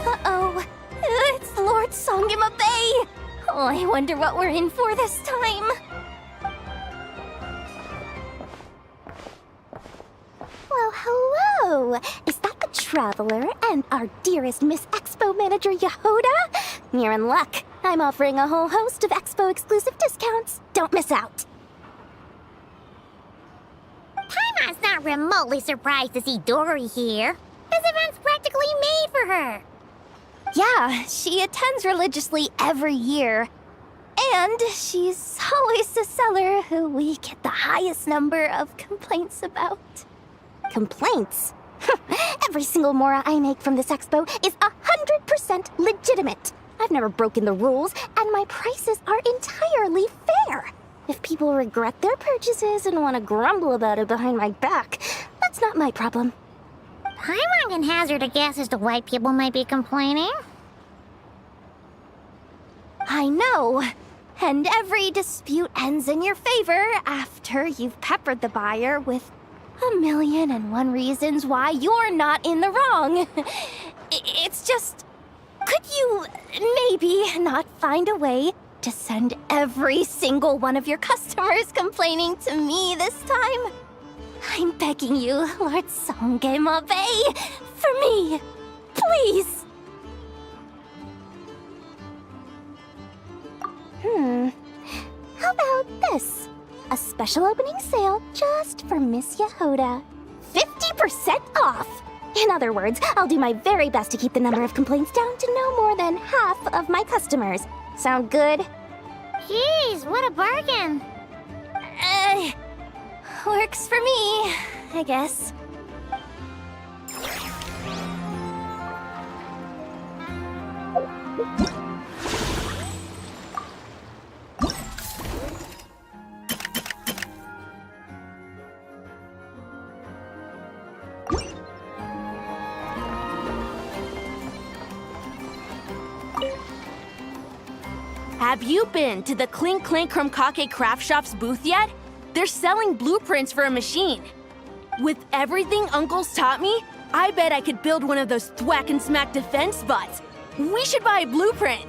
Uh-oh. It's Lord Songima Bay! Oh, I wonder what we're in for this time. Well, hello! Is that the Traveler and our dearest Miss Expo Manager Yehoda? You're in luck. I'm offering a whole host of Expo exclusive discounts. Don't miss out. Paimon's not remotely surprised to see Dory here. This event's practically made for her. Yeah, she attends religiously every year. And she's always the seller who we get the highest number of complaints about. Complaints? Every single mora I make from this expo is 100% legitimate. I've never broken the rules, and my prices are entirely fair. If people regret their purchases and want to grumble about it behind my back, that's not my problem. Paimon can hazard a guess as to why people might be complaining. I know. And every dispute ends in your favor after you've peppered the buyer with 1,000,001 reasons why you're not in the wrong. It's just, could you maybe not find a way to send every single one of your customers complaining to me this time? I'm begging you, Lord Songema Bay, for me, please. How about this? A special opening sale just for Miss Yehoda. 50% off! In other words, I'll do my very best to keep the number of complaints down to no more than half of my customers. Sound good? Jeez, what a bargain. Works for me, I guess. Have you been to the Clink Clink Krumkake Craft Shop's booth yet? They're selling blueprints for a machine. With everything Uncle's taught me, I bet I could build one of those thwack and smack defense bots. We should buy a blueprint.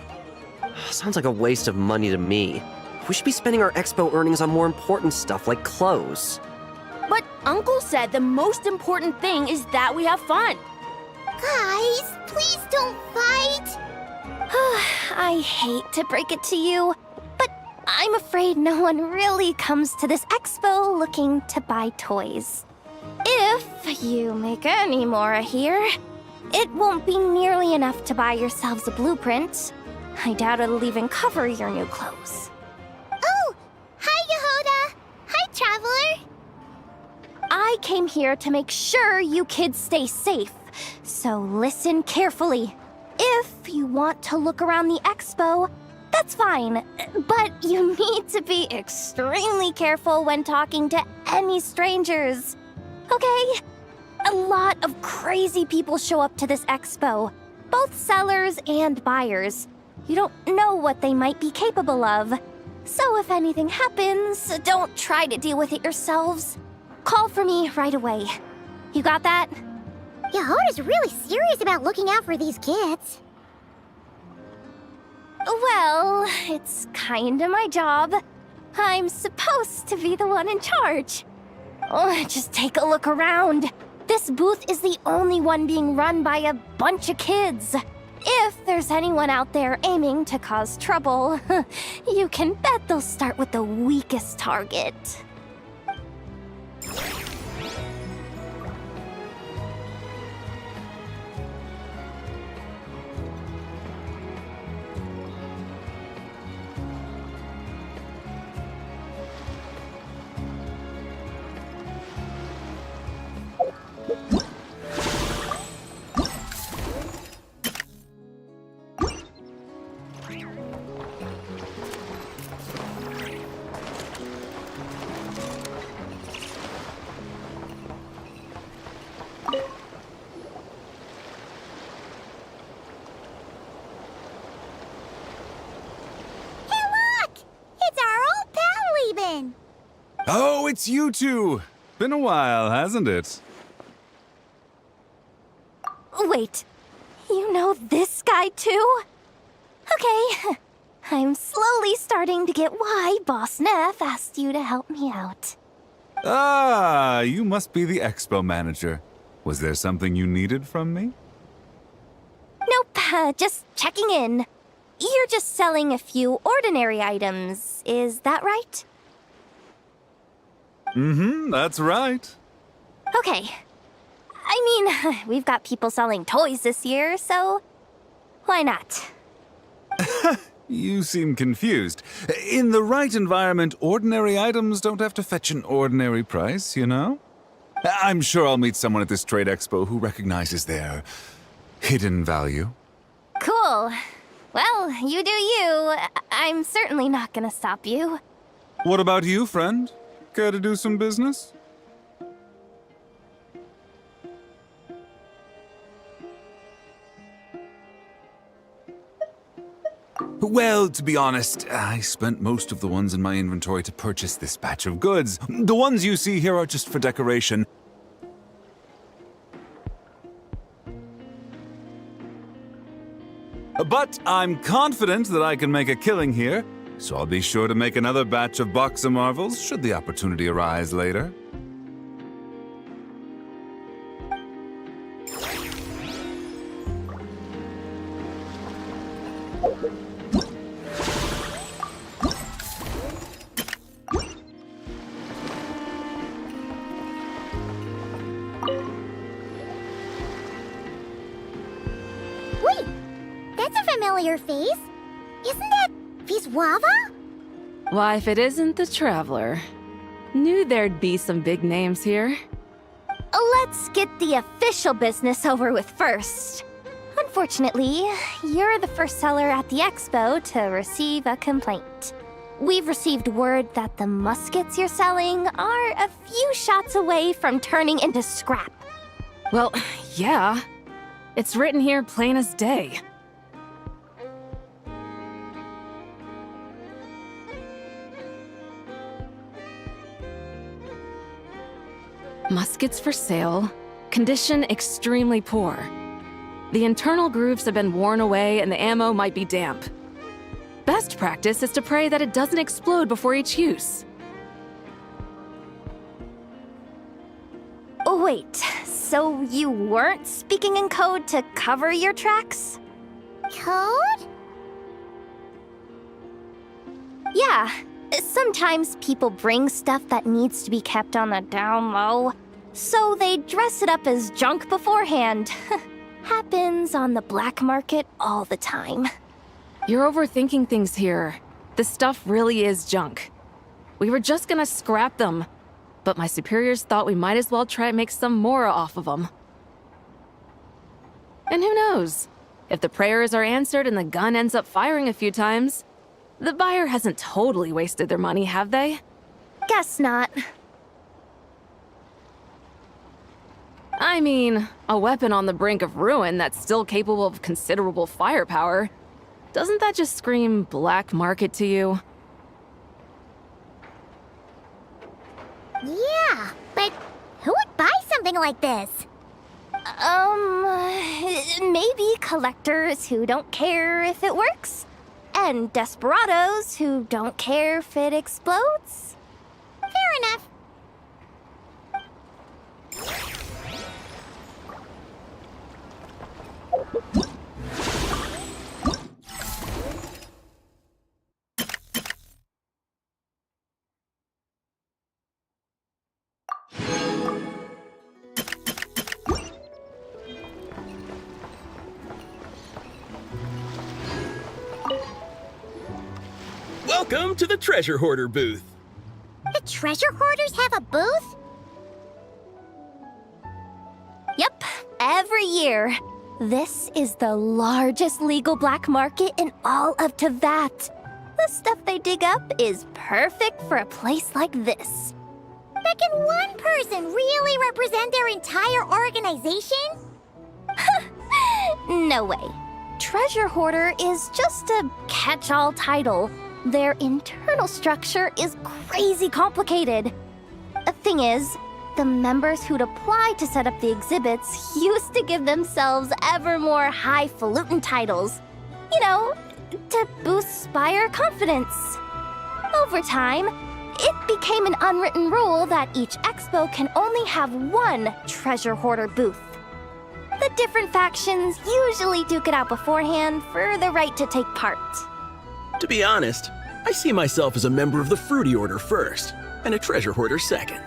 Sounds like a waste of money to me. We should be spending our expo earnings on more important stuff like clothes. But Uncle said the most important thing is that we have fun. Guys, please don't fight. I hate to break it to you, but I'm afraid no one really comes to this expo looking to buy toys. If you make any more here, it won't be nearly enough to buy yourselves a blueprint. I doubt it'll even cover your new clothes. Oh, hi, Yehoda. Hi, Traveler. I came here to make sure you kids stay safe, so listen carefully. If you want to look around the expo, that's fine, but you need to be extremely careful when talking to any strangers, okay? A lot of crazy people show up to this expo, both sellers and buyers. You don't know what they might be capable of. So if anything happens, don't try to deal with it yourselves. Call for me right away. You got that? Yehoda's really serious about looking out for these kids. Well, it's kinda my job. I'm supposed to be the one in charge. Oh, just take a look around. This booth is the only one being run by a bunch of kids. If there's anyone out there aiming to cause trouble, you can bet they'll start with the weakest target. Oh, it's you two! Been a while, hasn't it? Wait, you know this guy too? Okay, I'm slowly starting to get why Boss Neff asked you to help me out. Ah, you must be the expo manager. Was there something you needed from me? Nope, just checking in. You're just selling a few ordinary items, is that right? That's right. Okay. I mean, we've got people selling toys this year, so why not? You seem confused. In the right environment, ordinary items don't have to fetch an ordinary price, you know? I'm sure I'll meet someone at this trade expo who recognizes their hidden value. Cool. Well, you do you. I'm certainly not gonna stop you. What about you, friend? Care to do some business? Well, to be honest, I spent most of the ones in my inventory to purchase this batch of goods. The ones you see here are just for decoration. But I'm confident that I can make a killing here, so I'll be sure to make another batch of Box of Marvels should the opportunity arise later. Wait, that's a familiar face. Isn't that Viswava? Why, if it isn't the Traveler. Knew there'd be some big names here. Let's get the official business over with first. Unfortunately, you're the first seller at the expo to receive a complaint. We've received word that the muskets you're selling are a few shots away from turning into scrap. Well, yeah. It's written here plain as day. Muskets for sale. Condition extremely poor. The internal grooves have been worn away and the ammo might be damp. Best practice is to pray that it doesn't explode before each use. Wait, so you weren't speaking in code to cover your tracks? Code? Yeah. Sometimes people bring stuff that needs to be kept on the down low, so they dress it up as junk beforehand. Happens on the black market all the time. You're overthinking things here. This stuff really is junk. We were just gonna scrap them, but my superiors thought we might as well try and make some more off of them. And who knows? If the prayers are answered and the gun ends up firing a few times, the buyer hasn't totally wasted their money, have they? Guess not. I mean, a weapon on the brink of ruin that's still capable of considerable firepower. Doesn't that just scream black market to you? Yeah, but who would buy something like this? Maybe collectors who don't care if it works, and desperados who don't care if it explodes. Fair enough. Welcome to the Treasure Hoarder booth. The treasure hoarders have a booth? Yep, every year. This is the largest legal black market in all of Teyvat. The stuff they dig up is perfect for a place like this. But can one person really represent their entire organization? No way. Treasure Hoarder is just a catch-all title. Their internal structure is crazy complicated. The thing is, The members who'd apply to set up the exhibits used to give themselves ever more highfalutin titles. You know, to boost buyer confidence. Over time, it became an unwritten rule that each expo can only have one treasure hoarder booth. The different factions usually duke it out beforehand for the right to take part. To be honest, I see myself as a member of the Fruity Order first, and a treasure hoarder second.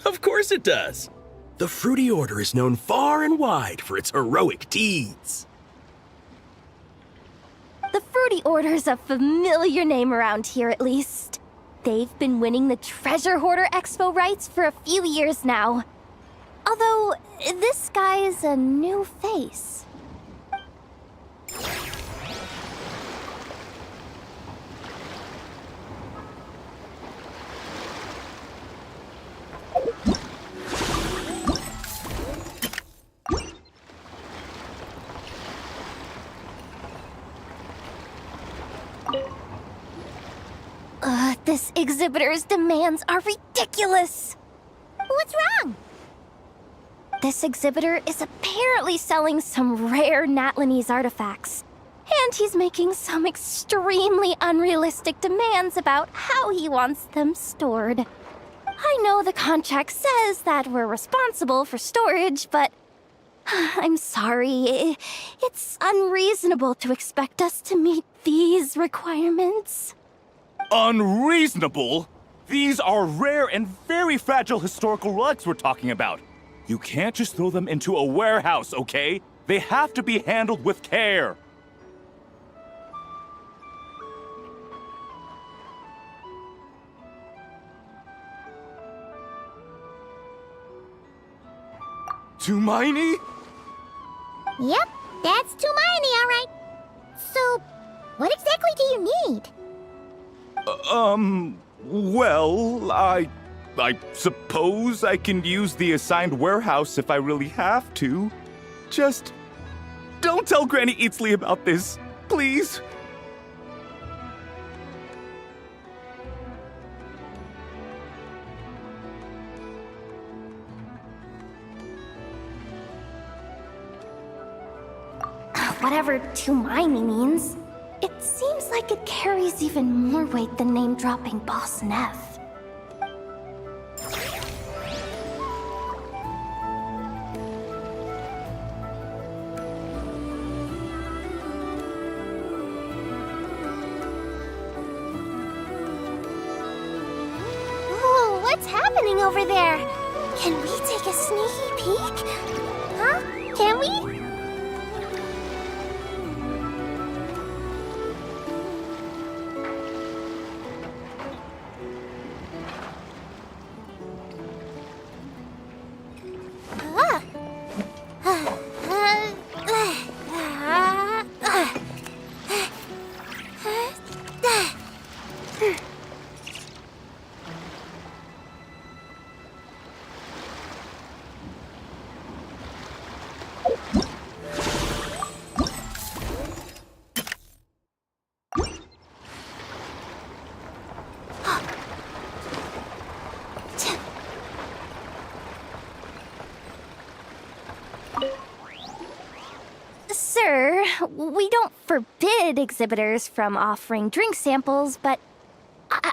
Of course it does. The Fruity Order is known far and wide for its heroic deeds. The Fruity Order's a familiar name around here, at least. They've been winning the Treasure Hoarder Expo rights for a few years now. Although, this guy's a new face. This exhibitor's demands are ridiculous! What's wrong? This exhibitor is apparently selling some rare Natlanese artifacts. And he's making some extremely unrealistic demands about how he wants them stored. I know the contract says that we're responsible for storage, but I'm sorry. It's unreasonable to expect us to meet these requirements. Unreasonable? These are rare and very fragile historical relics we're talking about. You can't just throw them into a warehouse, okay? They have to be handled with care. Tumaini? Yep, that's Tumaini, all right. So, what exactly do you need? Well, I suppose I can use the assigned warehouse if I really have to. Just don't tell Granny Eatsley about this, please. Whatever Tumaini means, it seems like it carries even more weight than name-dropping Boss Neff. Ooh, what's happening over there? Can we take a sneaky peek? Huh? Can we? Sir, we don't forbid exhibitors from offering drink samples, but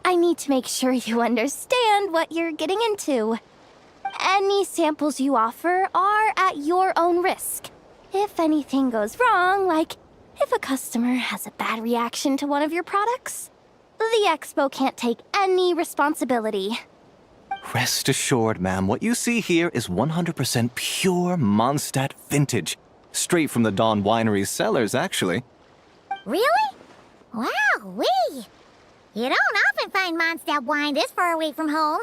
I need to make sure you understand what you're getting into. Any samples you offer are at your own risk. If anything goes wrong, like if a customer has a bad reaction to one of your products, the expo can't take any responsibility. Rest assured, ma'am, what you see here is 100% pure Mondstadt vintage. Straight from the Dawn Winery's cellars, actually. Really? Wow-wee! You don't often find Mondstadt wine this far away from home.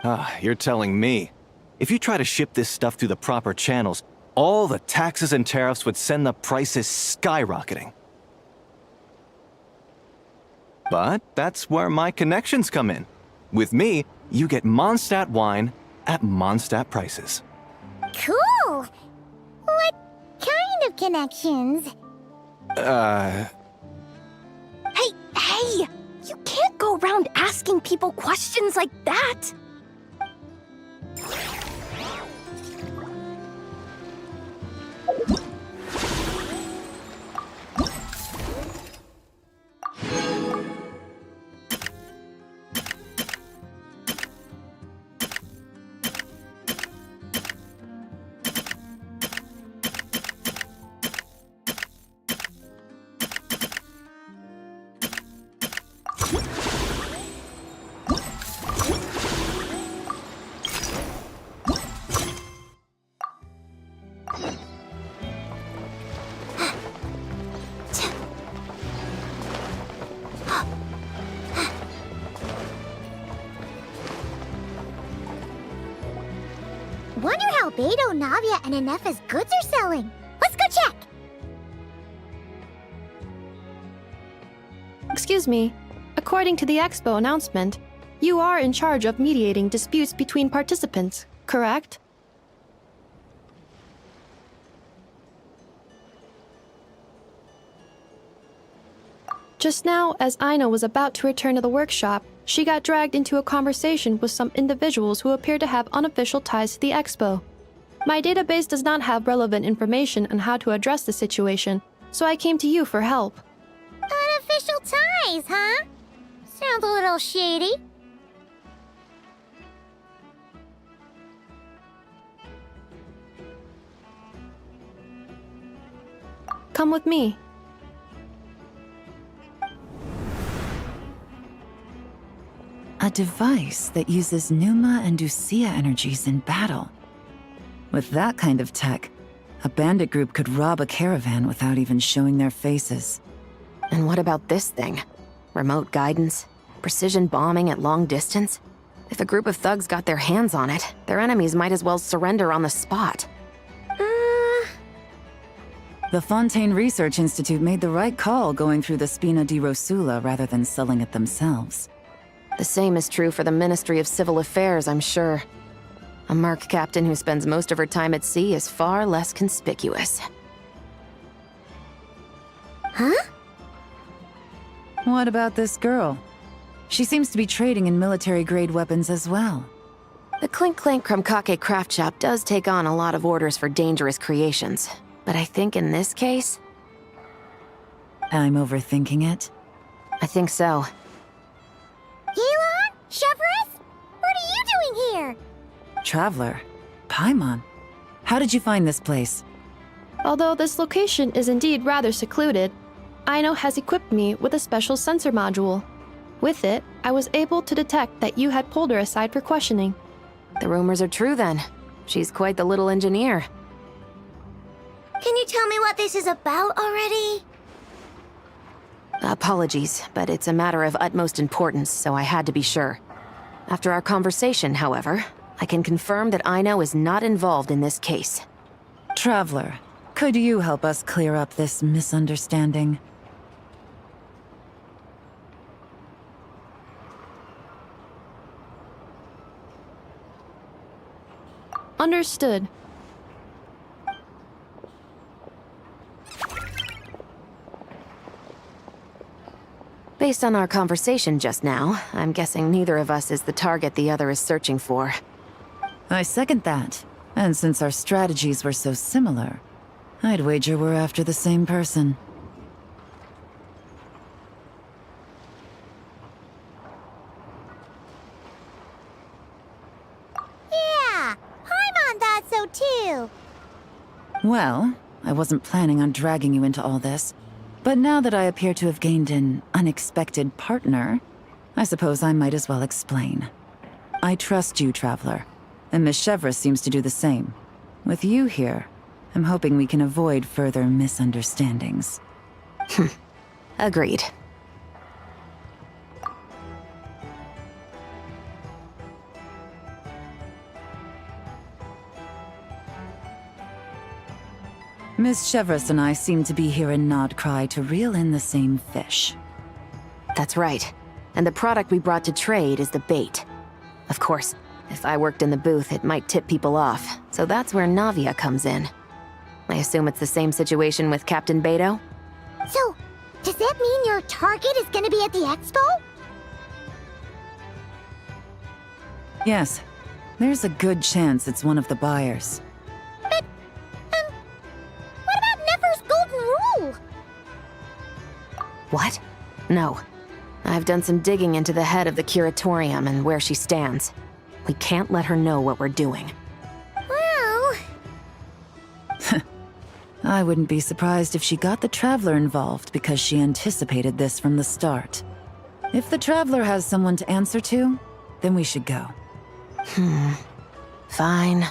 Ah, you're telling me. If you try to ship this stuff through the proper channels, all the taxes and tariffs would send the prices skyrocketing. But that's where my connections come in. With me, you get Mondstadt wine at Mondstadt prices. Cool! have connections. Hey, hey! You can't go around asking people questions like that! Wonder how Beto, Navia, and Anefa's goods are selling. Let's go check! Excuse me. According to the Expo announcement, you are in charge of mediating disputes between participants, correct? Just now, as Aino was about to return to the workshop, she got dragged into a conversation with some individuals who appear to have unofficial ties to the Expo. My database does not have relevant information on how to address the situation, so I came to you for help. Unofficial ties, huh? Sounds a little shady. Come with me. A device that uses Pneuma and Ducia energies in battle. With that kind of tech, a bandit group could rob a caravan without even showing their faces. And what about this thing? Remote guidance? Precision bombing at long distance? If a group of thugs got their hands on it, their enemies might as well surrender on the spot. The Fontaine Research Institute made the right call going through the Spina di Rosula rather than selling it themselves. The same is true for the Ministry of Civil Affairs, I'm sure. A merc captain who spends most of her time at sea is far less conspicuous. Huh? What about this girl? She seems to be trading in military-grade weapons as well. The Clink Clank Krumkake craft shop does take on a lot of orders for dangerous creations. But I think in this case... I'm overthinking it. I think so. Elon? Chevrolet? What are you doing here? Traveler. Paimon. How did you find this place? Although this location is indeed rather secluded, Aino has equipped me with a special sensor module. With it, I was able to detect that you had pulled her aside for questioning. The rumors are true then. She's quite the little engineer. Can you tell me what this is about already? Apologies, but it's a matter of utmost importance, so I had to be sure. After our conversation, however, I can confirm that Aino is not involved in this case. Traveler, could you help us clear up this misunderstanding? Understood. Based on our conversation just now, I'm guessing neither of us is the target the other is searching for. I second that. And since our strategies were so similar, I'd wager we're after the same person. Yeah, Paimon thought so too. Well, I wasn't planning on dragging you into all this. But now that I appear to have gained an unexpected partner, I suppose I might as well explain. I trust you, Traveler, and Miss Chevrolet seems to do the same. With you here, I'm hoping we can avoid further misunderstandings. Agreed. Miss Chevrolet and I seem to be here in Nodcry to reel in the same fish. That's right. And the product we brought to trade is the bait. Of course, if I worked in the booth, it might tip people off, so that's where Navia comes in. I assume it's the same situation with Captain Beto? So, does that mean your target is gonna be at the expo? Yes, there's a good chance it's one of the buyers. But, what about Nefer's golden rule? What? No. I've done some digging into the head of the curatorium and where she stands. We can't let her know what we're doing. Well... I wouldn't be surprised if she got the Traveler involved because she anticipated this from the start. If the Traveler has someone to answer to, then we should go. Fine.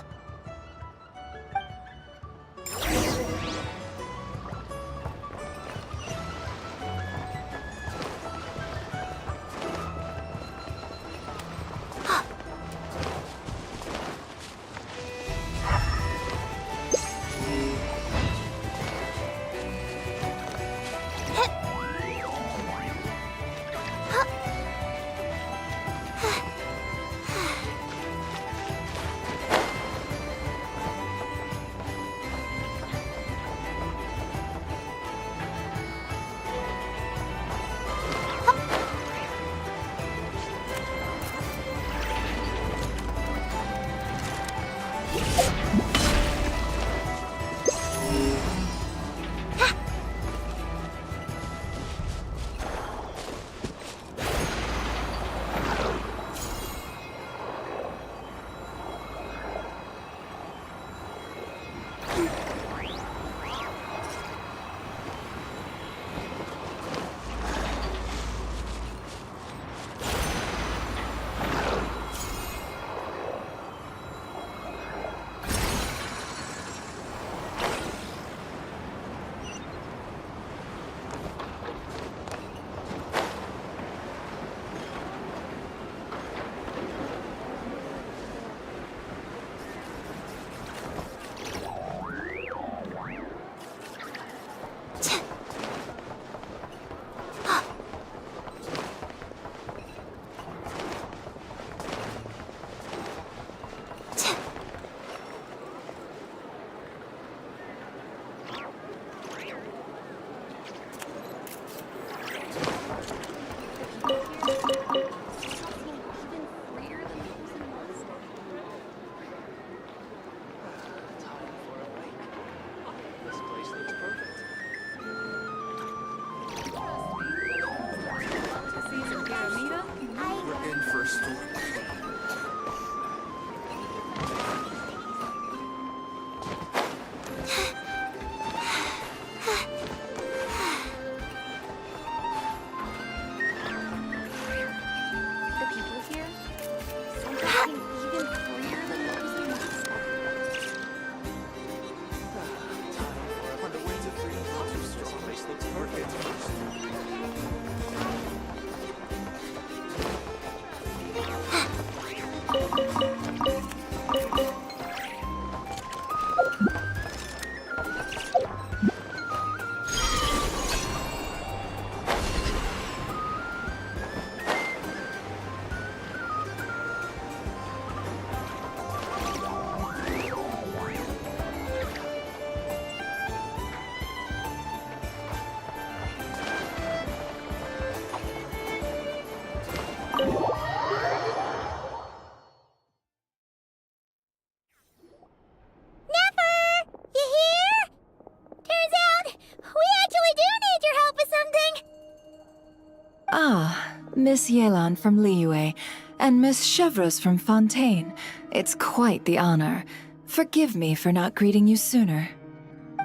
Miss Yelan from Liyue, and Miss Chevreuse from Fontaine. It's quite the honor. Forgive me for not greeting you sooner.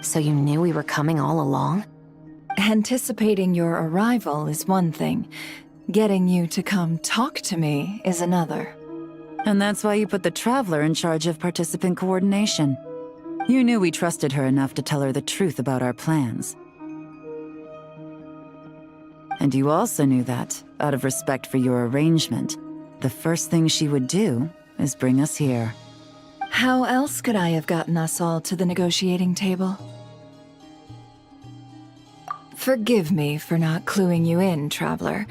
So you knew we were coming all along? Anticipating your arrival is one thing. Getting you to come talk to me is another. And that's why you put the Traveler in charge of participant coordination. You knew we trusted her enough to tell her the truth about our plans. And you also knew that, out of respect for your arrangement, the first thing she would do is bring us here. How else could I have gotten us all to the negotiating table? Forgive me for not cluing you in, Traveler.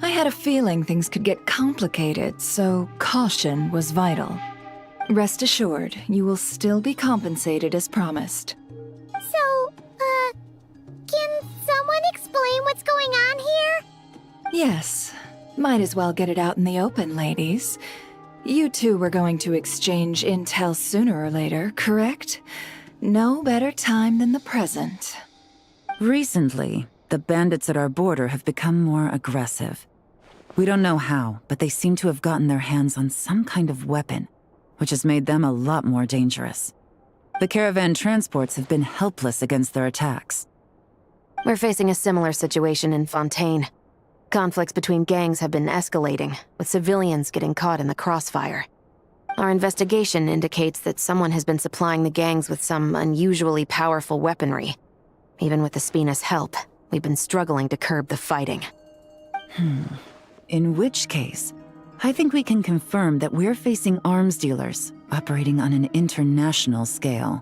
I had a feeling things could get complicated, so caution was vital. Rest assured, you will still be compensated as promised. Yes. Might as well get it out in the open, ladies. You two were going to exchange intel sooner or later, correct? No better time than the present. Recently, the bandits at our border have become more aggressive. We don't know how, but they seem to have gotten their hands on some kind of weapon, which has made them a lot more dangerous. The caravan transports have been helpless against their attacks. We're facing a similar situation in Fontaine. Conflicts between gangs have been escalating, with civilians getting caught in the crossfire. Our investigation indicates that someone has been supplying the gangs with some unusually powerful weaponry. Even with the Spina's help, we've been struggling to curb the fighting. In which case, I think we can confirm that we're facing arms dealers operating on an international scale.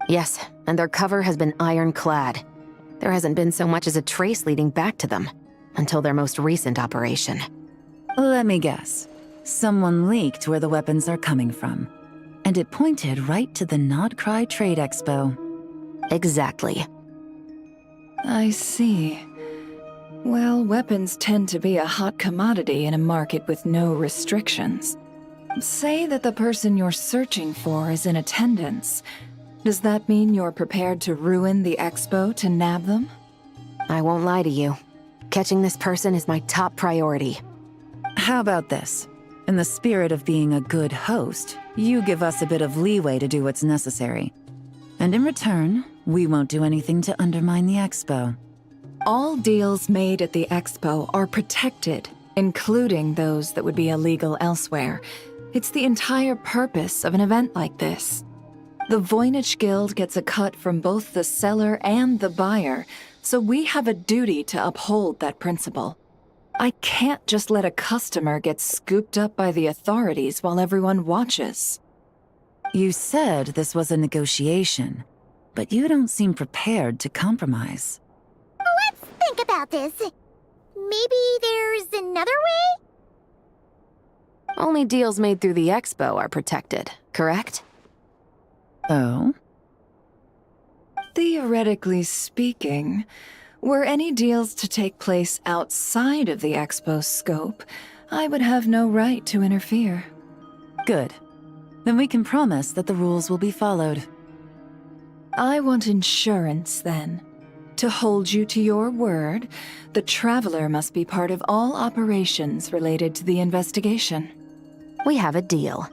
Yes, and their cover has been ironclad. There hasn't been so much as a trace leading back to them, until their most recent operation. Let me guess. Someone leaked where the weapons are coming from. And it pointed right to the Nodcry Trade Expo. Exactly. I see. Well, weapons tend to be a hot commodity in a market with no restrictions. Say that the person you're searching for is in attendance. Does that mean you're prepared to ruin the expo to nab them? I won't lie to you. Catching this person is my top priority. How about this? In the spirit of being a good host, you give us a bit of leeway to do what's necessary. And in return, we won't do anything to undermine the expo. All deals made at the expo are protected, including those that would be illegal elsewhere. It's the entire purpose of an event like this. The Voynich Guild gets a cut from both the seller and the buyer, so we have a duty to uphold that principle. I can't just let a customer get scooped up by the authorities while everyone watches. You said this was a negotiation, but you don't seem prepared to compromise. Let's think about this. Maybe there's another way? Only deals made through the expo are protected, correct? Oh? Theoretically speaking, were any deals to take place outside of the expo's scope, I would have no right to interfere. Good. Then we can promise that the rules will be followed. I want insurance, then. To hold you to your word, the Traveler must be part of all operations related to the investigation. We have a deal.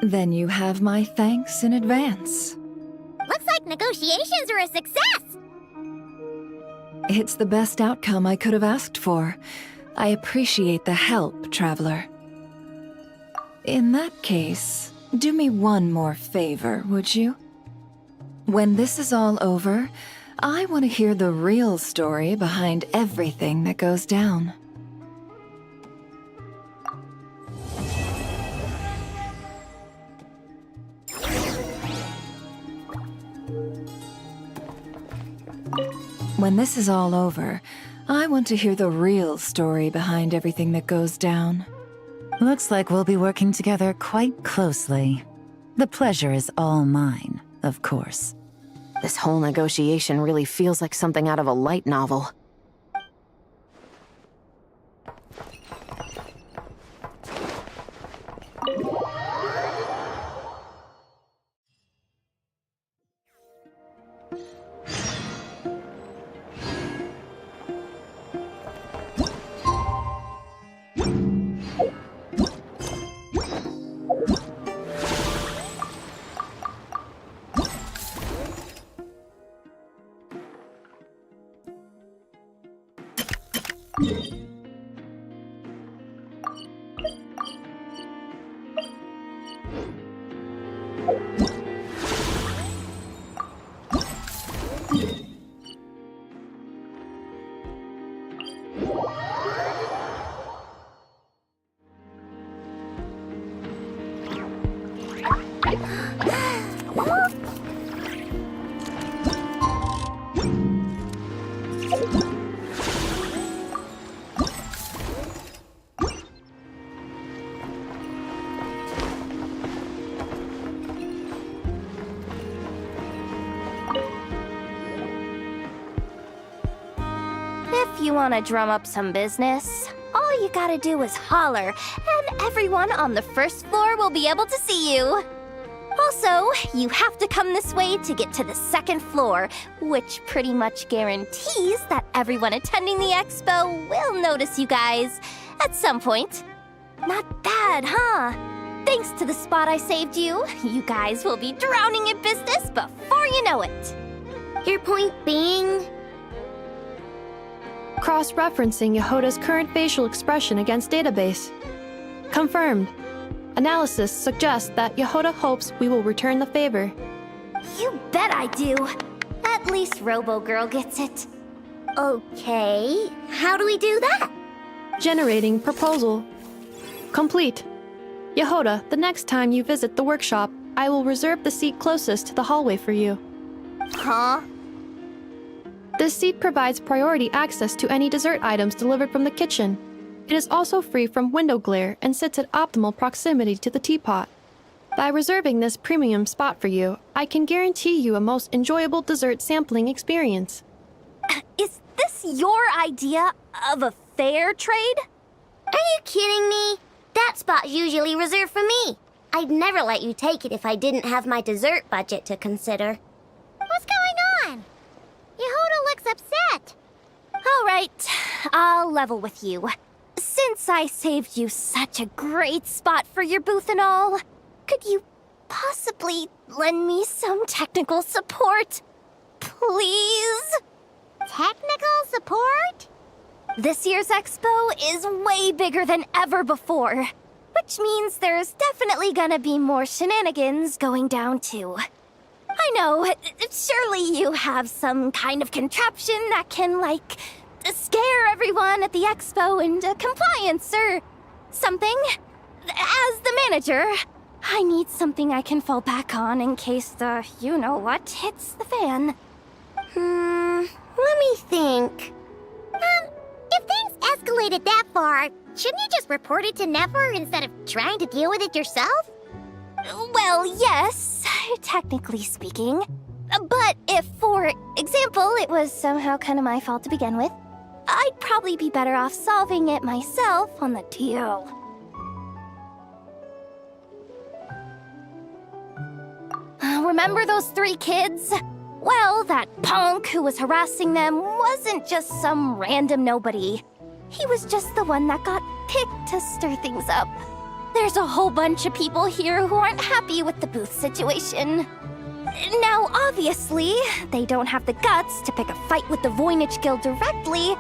Then you have my thanks in advance. Looks like negotiations are a success! It's the best outcome I could have asked for. I appreciate the help, Traveler. In that case, do me one more favor, would you? When this is all over, I want to hear the real story behind everything that goes down. When this is all over, I want to hear the real story behind everything that goes down. Looks like we'll be working together quite closely. The pleasure is all mine, of course. This whole negotiation really feels like something out of a light novel. If you want to drum up some business, all you gotta do is holler, and everyone on the first floor will be able to see you. Also, you have to come this way to get to the second floor, which pretty much guarantees that everyone attending the expo will notice you guys at some point. Not bad, huh? Thanks to the spot I saved you, you guys will be drowning in business before you know it. Your point being? Cross-referencing Yehoda's current facial expression against database. Confirmed. Analysis suggests that Yehoda hopes we will return the favor. You bet I do. At least Robo-Girl gets it. Okay, how do we do that? Generating proposal. Complete. Yehoda, the next time you visit the workshop, I will reserve the seat closest to the hallway for you. Huh? This seat provides priority access to any dessert items delivered from the kitchen. It is also free from window glare and sits at optimal proximity to the teapot. By reserving this premium spot for you, I can guarantee you a most enjoyable dessert sampling experience. Is this your idea of a fair trade? Are you kidding me? That spot's usually reserved for me. I'd never let you take it if I didn't have my dessert budget to consider. What's going on? Yehoda looks upset. All right, I'll level with you. Since I saved you such a great spot for your booth and all, could you possibly lend me some technical support? Please? Technical support? This year's expo is way bigger than ever before, which means there's definitely gonna be more shenanigans going down too. I know, surely you have some kind of contraption that can, like, scare everyone at the expo into compliance or something. As the manager, I need something I can fall back on in case the you-know-what hits the fan. Let me think. If things escalated that far, shouldn't you just report it to Nefer instead of trying to deal with it yourself? Well, yes, technically speaking. But if, for example, it was somehow kind of my fault to begin with, I'd probably be better off solving it myself on the DL. Remember those 3 kids? Well, that punk who was harassing them wasn't just some random nobody. He was just the one that got picked to stir things up. There's a whole bunch of people here who aren't happy with the booth situation. Now, obviously, they don't have the guts to pick a fight with the Voynich Guild directly,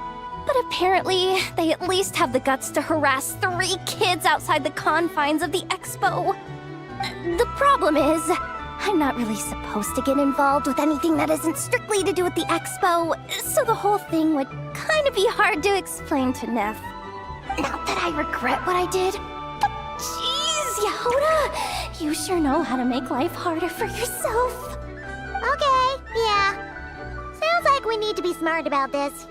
but apparently, they at least have the guts to harass 3 kids outside the confines of the expo. The problem is, I'm not really supposed to get involved with anything that isn't strictly to do with the expo, so the whole thing would kind of be hard to explain to Neff. Not that I regret what I did, but jeez, Yehoda, you sure know how to make life harder for yourself. Okay, yeah. Sounds like we need to be smart about this.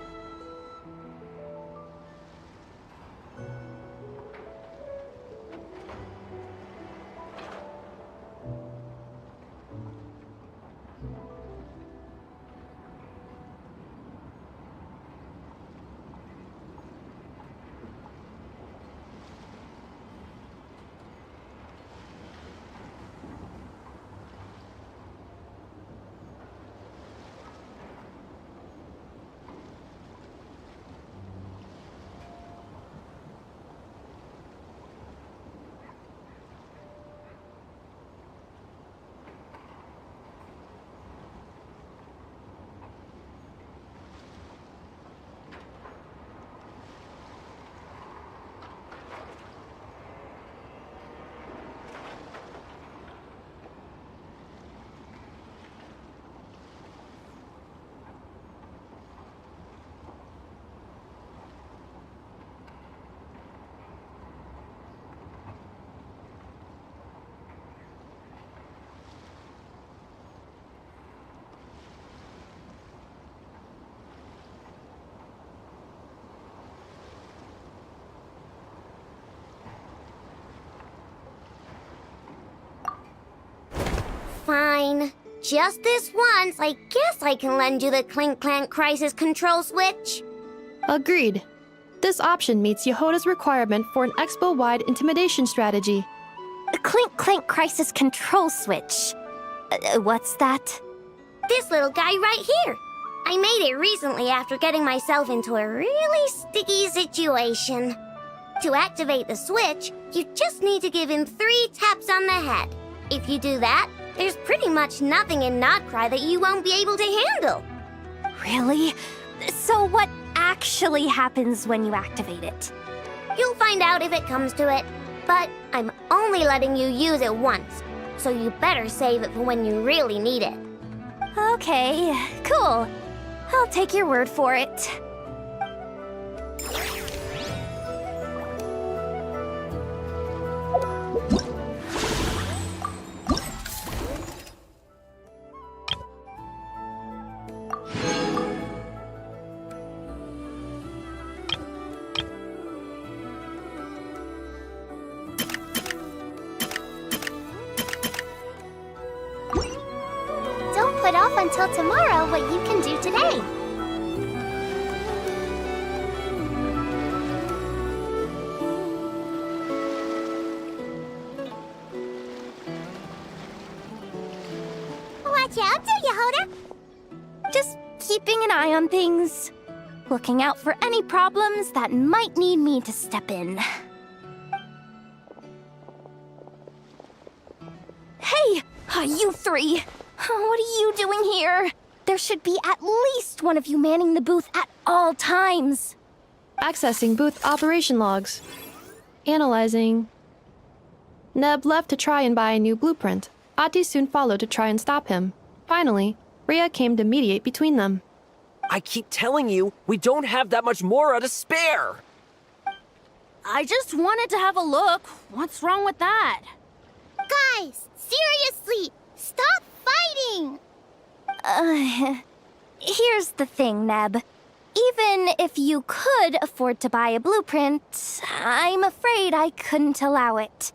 Fine. Just this once, I guess I can lend you the Clink Clank Crisis Control Switch. Agreed. This option meets Yehoda's requirement for an expo-wide intimidation strategy. A Clink Clank Crisis Control Switch. What's that? This little guy right here. I made it recently after getting myself into a really sticky situation. To activate the switch, you just need to give him 3 taps on the head. If you do that, there's pretty much nothing in Notcry that you won't be able to handle. Really? So what actually happens when you activate it? You'll find out if it comes to it, but I'm only letting you use it once, so you better save it for when you really need it. Okay, cool. I'll take your word for it. Don't put off until tomorrow what you can do today. Watch out, Yehoda! Just keeping an eye on things. Looking out for any problems that might need me to step in. Hey! You three! What are you doing here? There should be at least one of you manning the booth at all times. Accessing booth operation logs. Analyzing. Neb left to try and buy a new blueprint. Ati soon followed to try and stop him. Finally, Rhea came to mediate between them. I keep telling you, we don't have that much Mora to spare! I just wanted to have a look. What's wrong with that? Guys, seriously, stop fighting! Here's the thing, Neb. Even if you could afford to buy a blueprint, I'm afraid I couldn't allow it.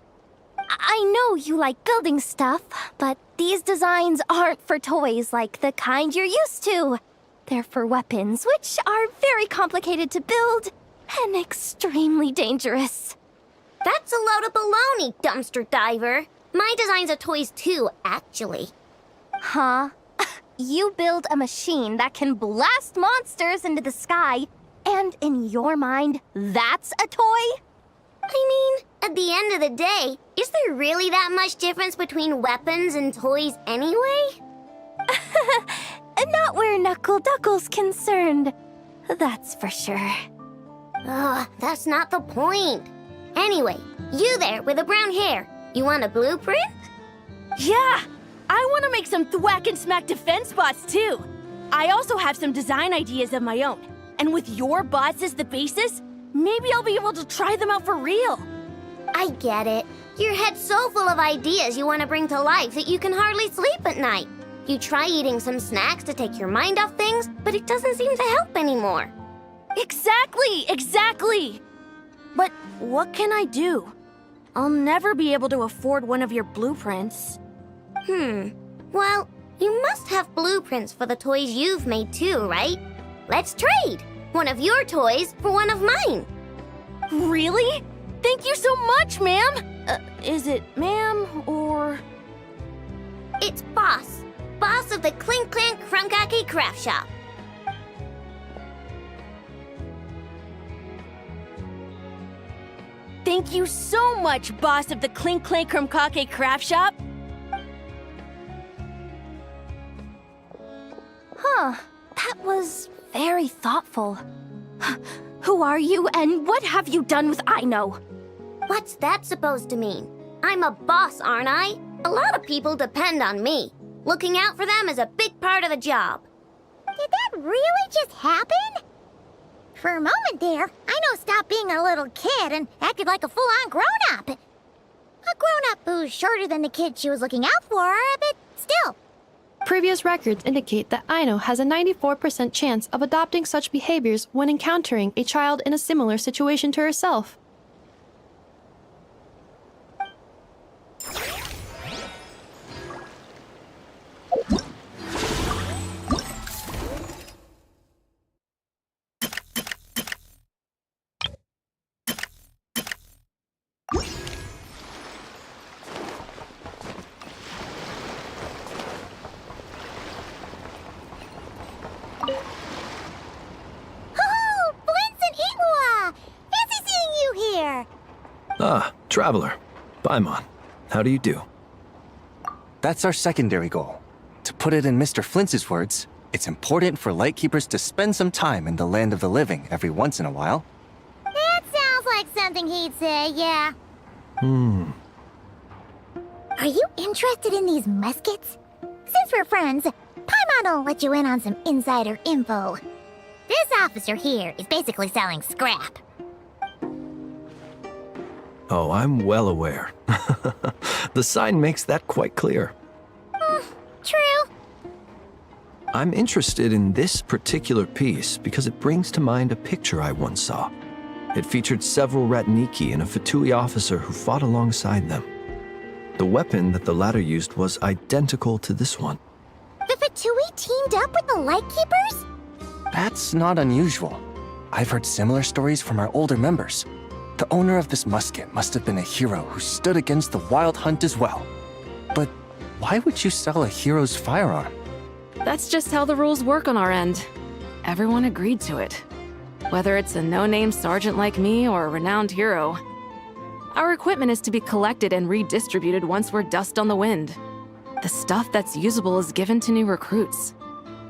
I know you like building stuff, but these designs aren't for toys like the kind you're used to. They're for weapons, which are very complicated to build and extremely dangerous. That's a load of baloney, dumpster diver. My designs are toys too, actually. Huh? You build a machine that can blast monsters into the sky, and in your mind, that's a toy? I mean, at the end of the day, is there really that much difference between weapons and toys anyway? Not where Knuckle Duckle's concerned. That's for sure. Ugh, that's not the point. Anyway, you there with the brown hair, you want a blueprint? Yeah! I want to make some thwack and smack defense bots too. I also have some design ideas of my own. And with your bots as the basis, maybe I'll be able to try them out for real. I get it. Your head's so full of ideas you want to bring to life that you can hardly sleep at night. You try eating some snacks to take your mind off things, but it doesn't seem to help anymore. Exactly! But what can I do? I'll never be able to afford one of your blueprints. Well, you must have blueprints for the toys you've made too, right? Let's trade! One of your toys for one of mine. Really? Thank you so much, ma'am! Is it ma'am or... It's Boss. Boss of the Clink Clank Krumkake Craft Shop. Thank you so much, boss of the Clink Clank Krumkake Craft Shop. Huh, that was very thoughtful. Who are you, and what have you done with Aino? What's that supposed to mean? I'm a boss, aren't I? A lot of people depend on me. Looking out for them is a big part of the job. Did that really just happen? For a moment there, Aino stopped being a little kid and acted like a full-on grown-up. A grown-up who's shorter than the kid she was looking out for, but still. Previous records indicate that Aino has a 94% chance of adopting such behaviors when encountering a child in a similar situation to herself. Traveler, Paimon, how do you do? That's our secondary goal. To put it in Mr. Flintz's words, it's important for Lightkeepers to spend some time in the land of the living every once in a while. That sounds like something he'd say, yeah. Are you interested in these muskets? Since we're friends, Paimon will let you in on some insider info. This officer here is basically selling scrap. Oh, I'm well aware. The sign makes that quite clear. True. I'm interested in this particular piece because it brings to mind a picture I once saw. It featured several Ratniki and a Fatui officer who fought alongside them. The weapon that the latter used was identical to this one. The Fatui teamed up with the Lightkeepers? That's not unusual. I've heard similar stories from our older members. The owner of this musket must have been a hero who stood against the Wild Hunt as well. But why would you sell a hero's firearm? That's just how the rules work on our end. Everyone agreed to it. Whether it's a no-name sergeant like me or a renowned hero. Our equipment is to be collected and redistributed once we're dust on the wind. The stuff that's usable is given to new recruits.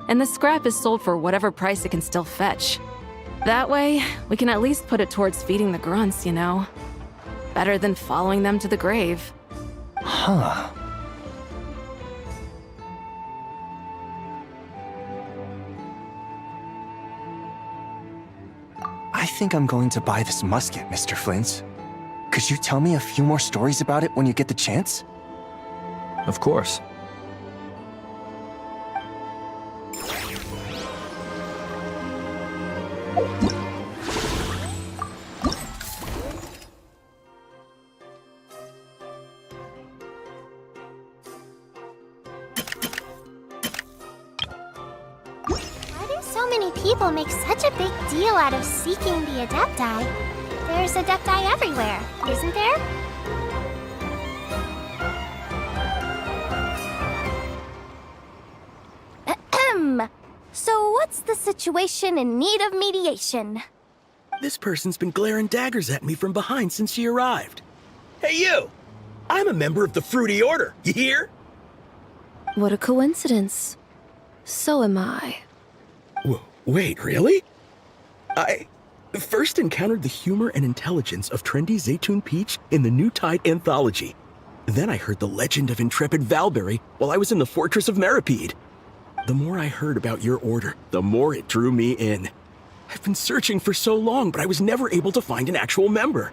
And the scrap is sold for whatever price it can still fetch. That way, we can at least put it towards feeding the grunts, you know? Better than following them to the grave. Huh. I think I'm going to buy this musket, Mr. Flintz. Could you tell me a few more stories about it when you get the chance? Of course. Why do so many people make such a big deal out of seeking the Adepti? There's Adepti everywhere, isn't there? Ahem. So what's the situation in need of mediation? This person's been glaring daggers at me from behind since she arrived. Hey, you! I'm a member of the Fruity Order, you hear? What a coincidence. So am I. Wait, really? I first encountered the humor and intelligence of trendy Zaytune Peach in the New Tide anthology. Then I heard the legend of intrepid Valberry while I was in the Fortress of Meripede. The more I heard about your order, the more it drew me in. I've been searching for so long, but I was never able to find an actual member.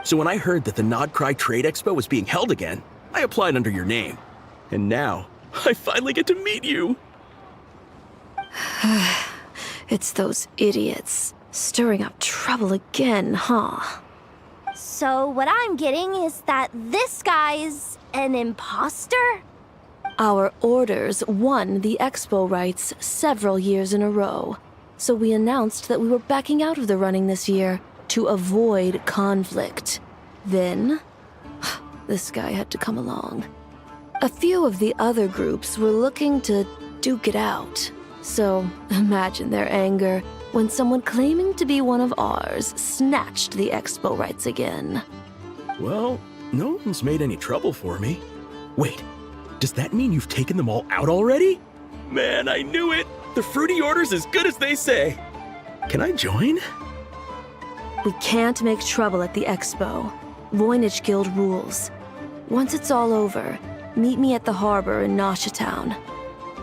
So when I heard that the Nodcry Trade Expo was being held again, I applied under your name. And now, I finally get to meet you. It's those idiots. Stirring up trouble again, huh? So what I'm getting is that this guy's an imposter? Our orders won the expo rights several years in a row, so we announced that we were backing out of the running this year to avoid conflict. Then, this guy had to come along. A few of the other groups were looking to duke it out, so imagine their anger when someone claiming to be one of ours snatched the expo rights again. Well, no one's made any trouble for me. Wait, does that mean you've taken them all out already? Man, I knew it! The Fruity Order's as good as they say. Can I join? We can't make trouble at the expo. Voynich Guild rules. Once it's all over, meet me at the harbor in Nasha Town.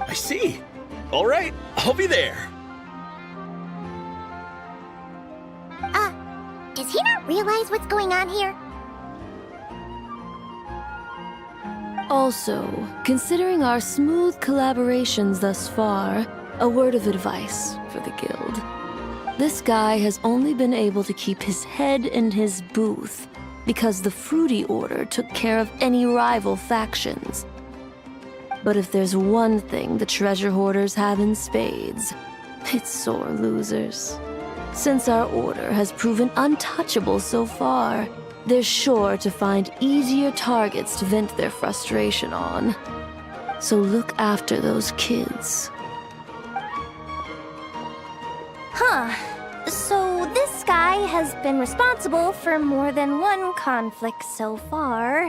I see. All right, I'll be there. Does he not realize what's going on here? Also, considering our smooth collaborations thus far, a word of advice for the guild. This guy has only been able to keep his head in his booth because the Fruity Order took care of any rival factions. But if there's one thing the treasure hoarders have in spades, it's sore losers. Since our order has proven untouchable so far, they're sure to find easier targets to vent their frustration on. So look after those kids. Huh. So this This guy has been responsible for more than one conflict so far.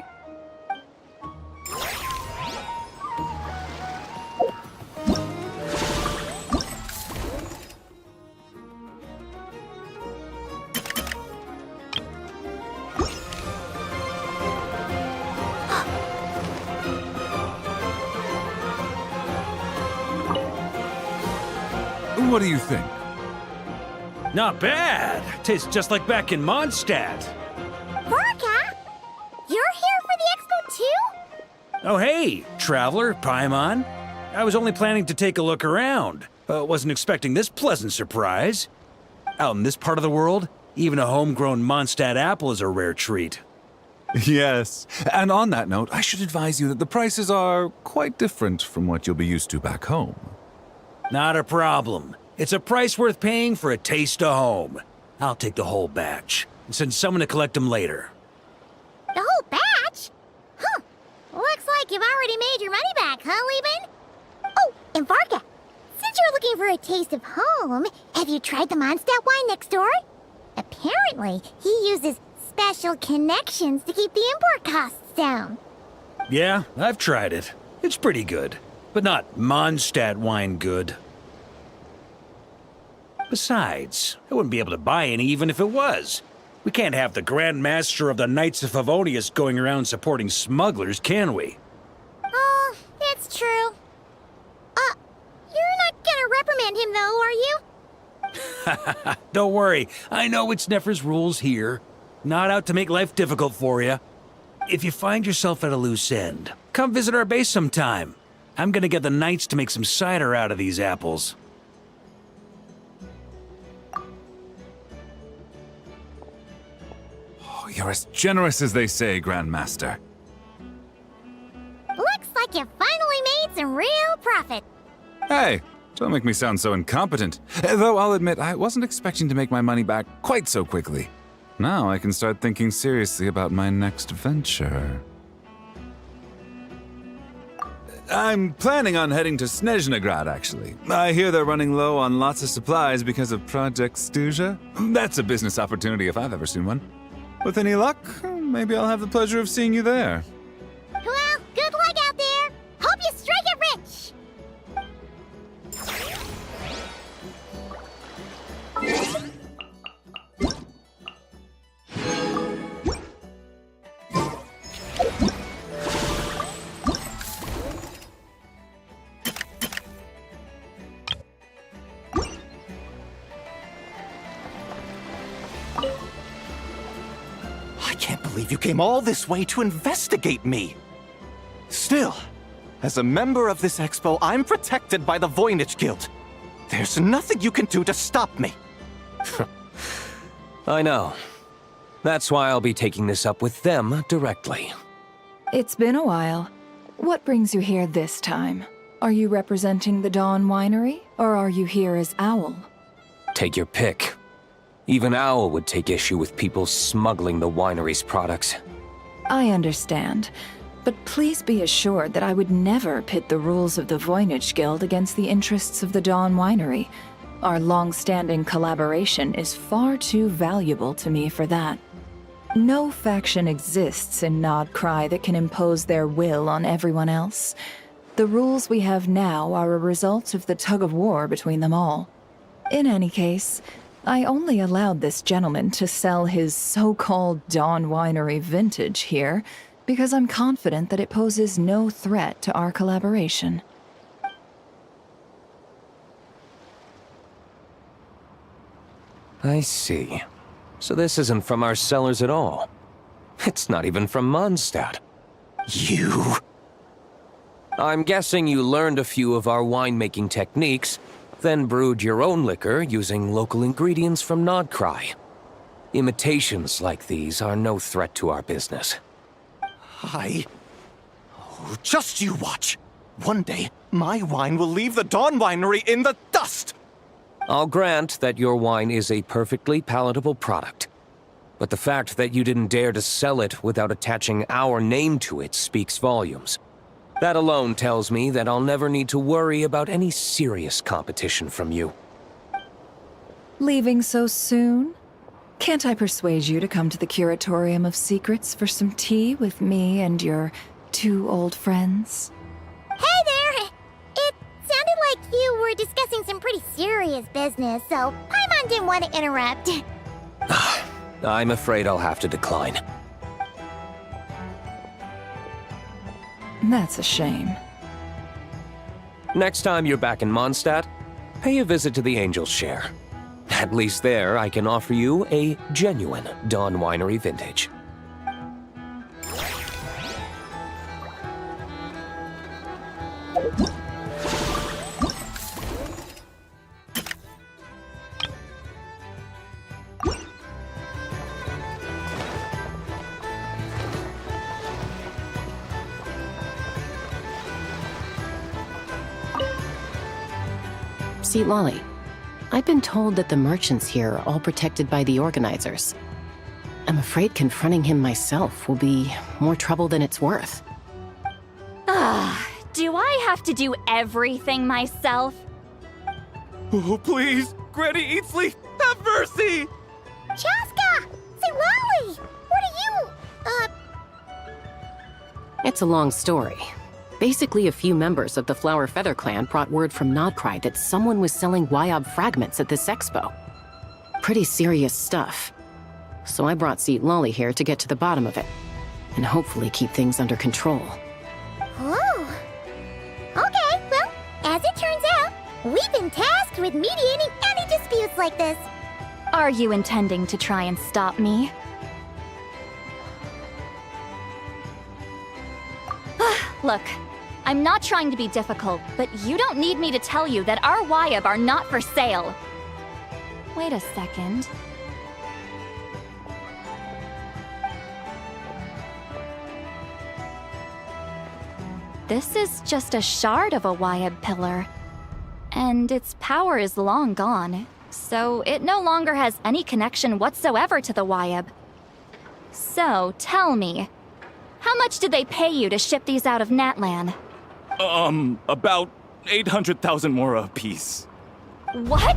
What do you think? Not bad. Tastes just like back in Mondstadt. Vorka? You're here for the expo too? Oh, hey, traveler, Paimon. I was only planning to take a look around. Wasn't expecting this pleasant surprise. Out in this part of the world, even a homegrown Mondstadt apple is a rare treat. Yes. And on that note, I should advise you that the prices are quite different from what you'll be used to back home. Not a problem. It's a price worth paying for a taste of home. I'll take the whole batch and send someone to collect them later. The whole batch? Huh. Looks like you've already made your money back, huh, Leben? Oh, and Varga, since you're looking for a taste of home, have you tried the Mondstadt wine next door? Apparently, he uses special connections to keep the import costs down. Yeah, I've tried it. It's pretty good, but not Mondstadt wine good. Besides, I wouldn't be able to buy any even if it was. We can't have the Grand Master of the Knights of Favonius going around supporting smugglers, can we? Oh, it's true. You're not gonna reprimand him though, are you? Don't worry, I know it's Nefer's rules here. Not out to make life difficult for you. If you find yourself at a loose end, come visit our base sometime. I'm gonna get the Knights to make some cider out of these apples. Oh, you're as generous as they say, Grandmaster. Looks like you finally made some real profit. Hey, don't make me sound so incompetent. Though I'll admit, I wasn't expecting to make my money back quite so quickly. Now I can start thinking seriously about my next venture. I'm planning on heading to Snezhnegrad, actually. I hear they're running low on lots of supplies because of Project Stuja. That's a business opportunity if I've ever seen one. With any luck, maybe I'll have the pleasure of seeing you there. Well, good luck out there. Hope you strike it rich. I can't believe you came all this way to investigate me. Still, as a member of this expo, I'm protected by the Voynich Guild. There's nothing you can do to stop me. I know. That's why I'll be taking this up with them directly. It's been a while. What brings you here this time? Are you representing the Dawn Winery, or are you here as Owl? Take your pick. Even Owl would take issue with people smuggling the winery's products. I understand, but please be assured that I would never pit the rules of the Voynich Guild against the interests of the Dawn Winery. Our long-standing collaboration is far too valuable to me for that. No faction exists in Nodcry that can impose their will on everyone else. The rules we have now are a result of the tug-of-war between them all. In any case, I only allowed this gentleman to sell his so-called Dawn Winery vintage here because I'm confident that it poses no threat to our collaboration. I see. So this isn't from our cellars at all. It's not even from Mondstadt. You... I'm guessing you learned a few of our winemaking techniques, then brewed your own liquor using local ingredients from Nodcry. Imitations like these are no threat to our business. Oh, just you watch. One day, my wine will leave the Dawn Winery in the dust! I'll grant that your wine is a perfectly palatable product. But the fact that you didn't dare to sell it without attaching our name to it speaks volumes. That alone tells me that I'll never need to worry about any serious competition from you. Leaving so soon? Can't I persuade you to come to the Curatorium of Secrets for some tea with me and your 2 old friends? Hey there! It sounded like you were discussing some pretty serious business, so Paimon didn't want to interrupt. I'm afraid I'll have to decline. That's a shame. Next time you're back in Mondstadt, pay a visit to the Angel's Share. At least there, I can offer you a genuine Dawn Winery vintage. See, Lolly, I've been told that the merchants here are all protected by the organizers. I'm afraid confronting him myself will be more trouble than it's worth. Do I have to do everything myself? Oh, please! Granny Eatsley, have mercy! Chaska! Say, Lolly! What are you, It's a long story. Basically, a few members of the Flower Feather clan brought word from Nodcry that someone was selling Wyob fragments at this expo. Pretty serious stuff. So I brought Seat Lolly here to get to the bottom of it, and hopefully keep things under control. Oh. Okay, well, as it turns out, we've been tasked with mediating any disputes like this. Are you intending to try and stop me? Look, I'm not trying to be difficult, but you don't need me to tell you that our Wyob are not for sale. Wait a second. This is just a shard of a Wyob pillar, and its power is long gone, so it no longer has any connection whatsoever to the Wyob. So, tell me, how much did they pay you to ship these out of Natlan? About 800,000 more apiece. What?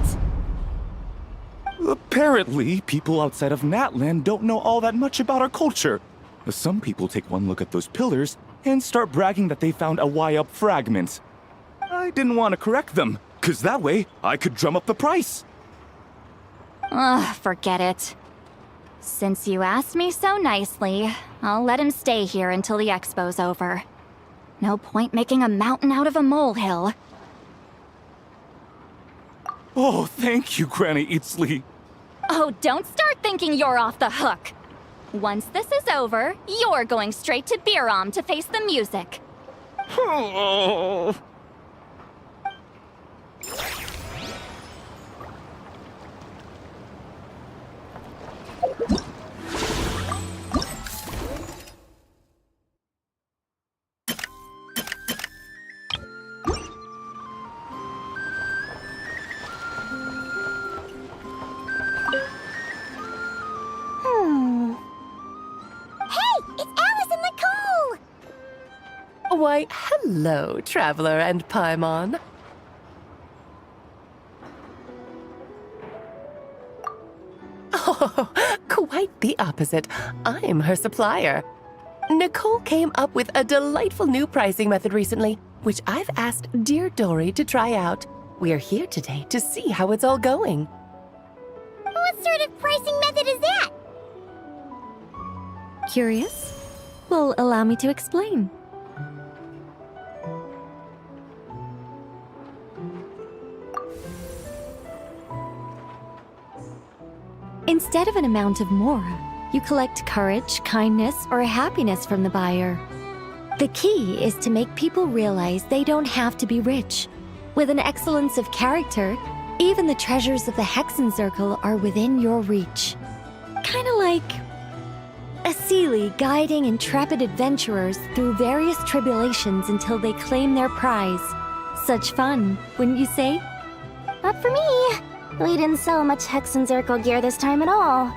Apparently, people outside of Natlan don't know all that much about our culture. Some people take one look at those pillars and start bragging that they found a Wyob fragment. I didn't want to correct them, because that way I could drum up the price. Ugh, forget it. Since you asked me so nicely, I'll let him stay here until the expo's over. No point making a mountain out of a molehill. Oh, thank you, Granny Eatsley. Oh, don't start thinking you're off the hook. Once this is over, you're going straight to Biram to face the music. Why, hello, Traveler and Paimon. Oh, quite the opposite. I'm her supplier. Nicole came up with a delightful new pricing method recently, which I've asked dear Dory to try out. We're here today to see how it's all going. What sort of pricing method is that? Curious? Well, allow me to explain. Instead of an amount of mora, you collect courage, kindness, or happiness from the buyer. The key is to make people realize they don't have to be rich. With an excellence of character, even the treasures of the Hexen Circle are within your reach. Kinda like a Seelie guiding intrepid adventurers through various tribulations until they claim their prize. Such fun, wouldn't you say? Not for me. We didn't sell much Hexen Circle gear this time at all.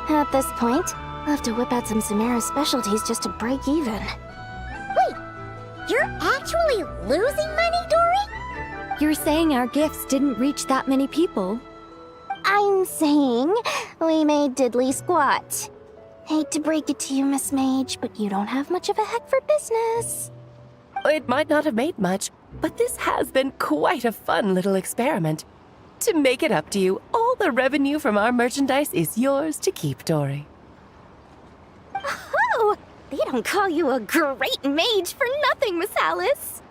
At this point, I'll have to whip out some Samara specialties just to break even. Wait, you're actually losing money, Dory? You're saying our gifts didn't reach that many people? I'm saying we made diddly squat. Hate to break it to you, Miss Mage, but you don't have much of a head for business. It might not have made much, but this has been quite a fun little experiment. To make it up to you, all the revenue from our merchandise is yours to keep, Dory. Oh, they don't call you a great mage for nothing, Miss Alice.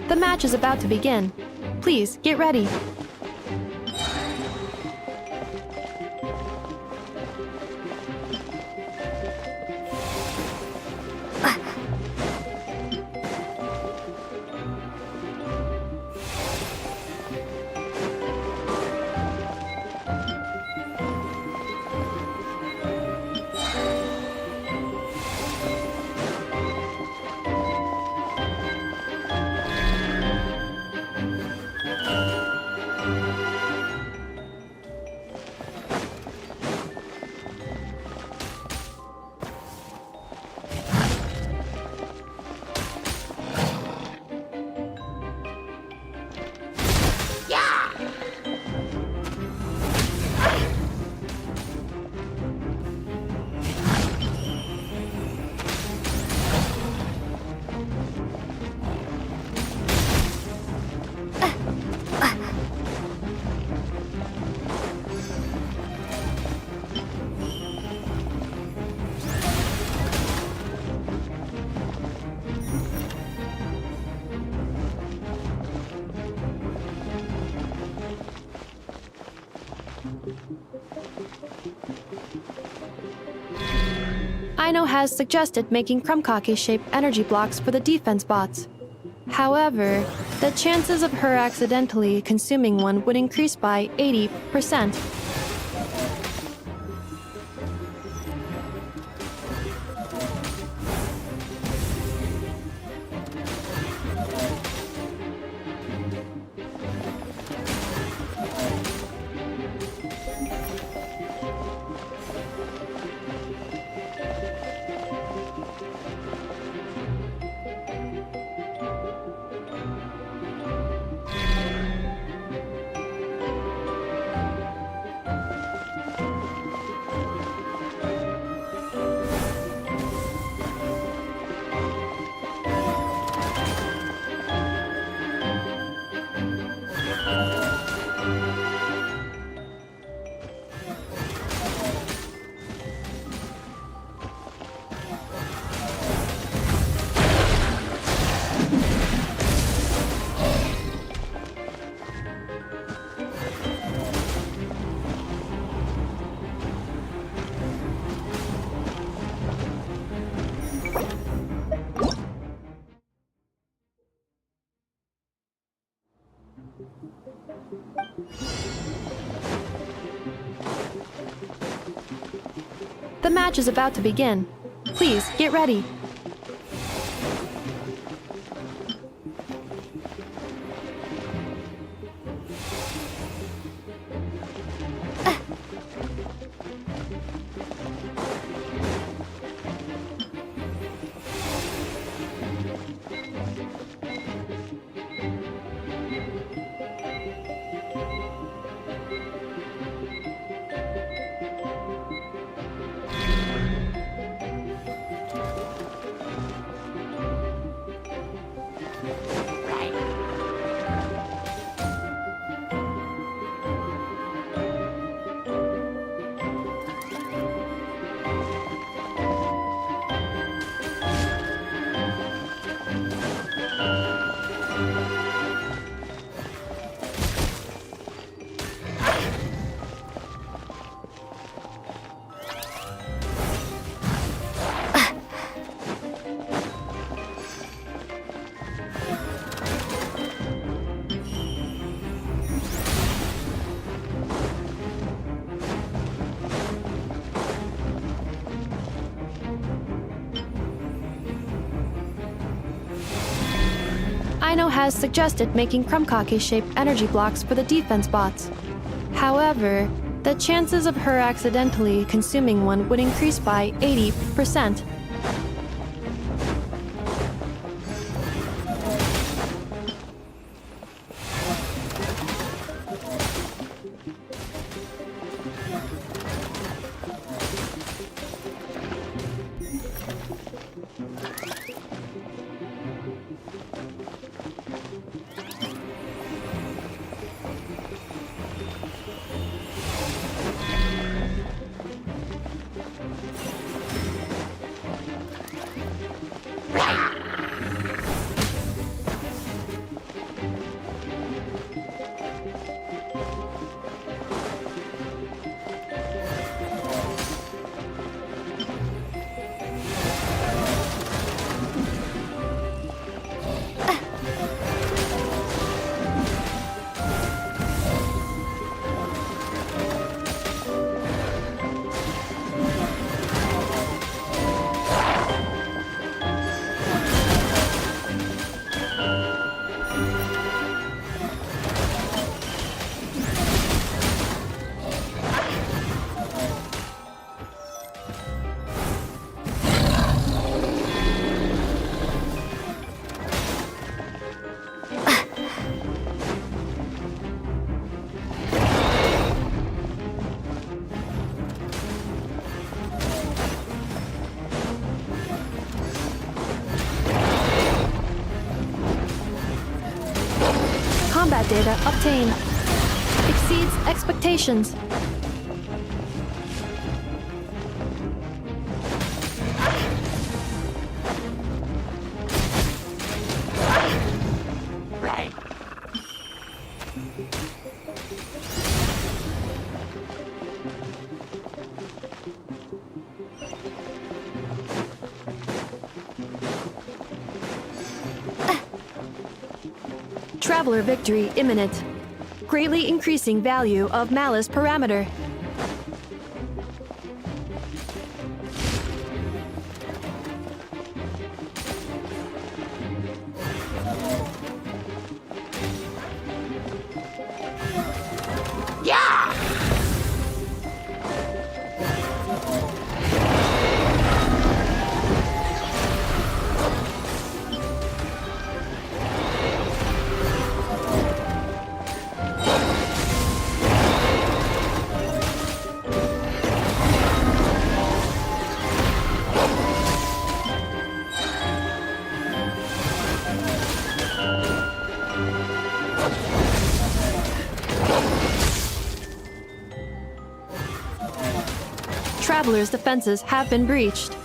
The match is about to begin. Please, get ready. Aino has suggested making Krumkake-shaped energy blocks for the defense bots. However, the chances of her accidentally consuming one would increase by 80%. The match is about to begin. Please, get ready. Aino has suggested making Krumkake-shaped energy blocks for the defense bots. However, the chances of her accidentally consuming one would increase by 80%. Combat data obtained. Exceeds expectations. Traveler victory imminent. Greatly increasing value of malice parameter. Traveler's defenses have been breached.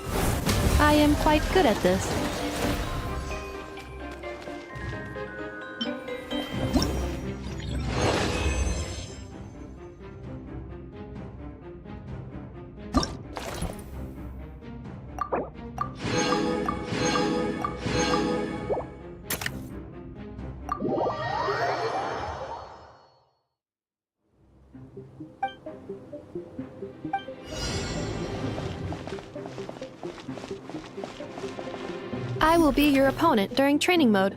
I am quite good at this. I will be your opponent during training mode.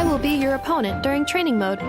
will be your opponent during training mode.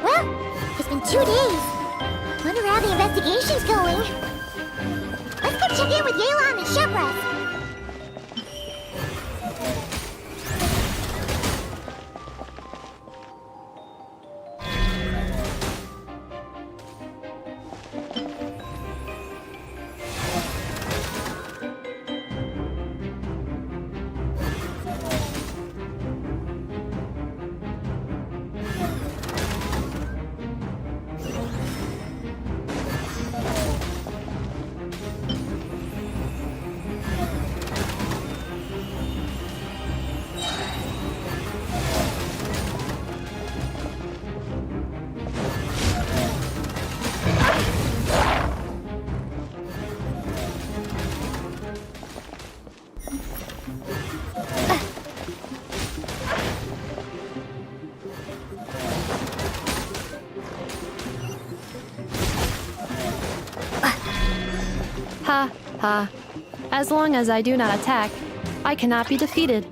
Well, it's been 2 days. Wonder how the investigation's going. Let's go check in with Yelan and Shepras. Ha, ha. As long as I do not attack, I cannot be defeated.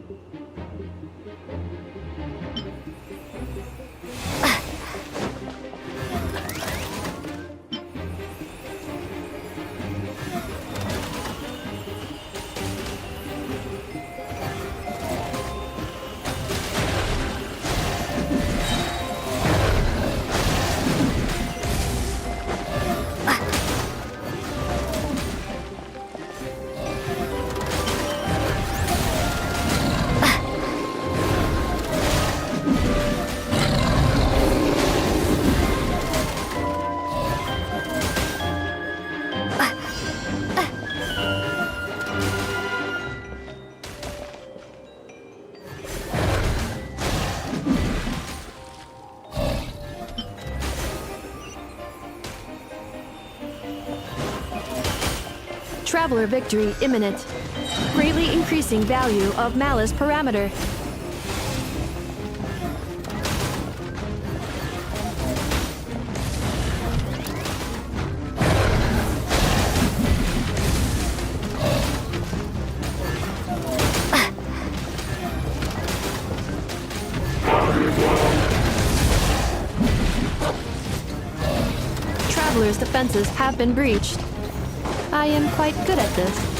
Traveler victory imminent. Greatly increasing value of Malice parameter. Traveler's defenses have been breached. I am quite good at this.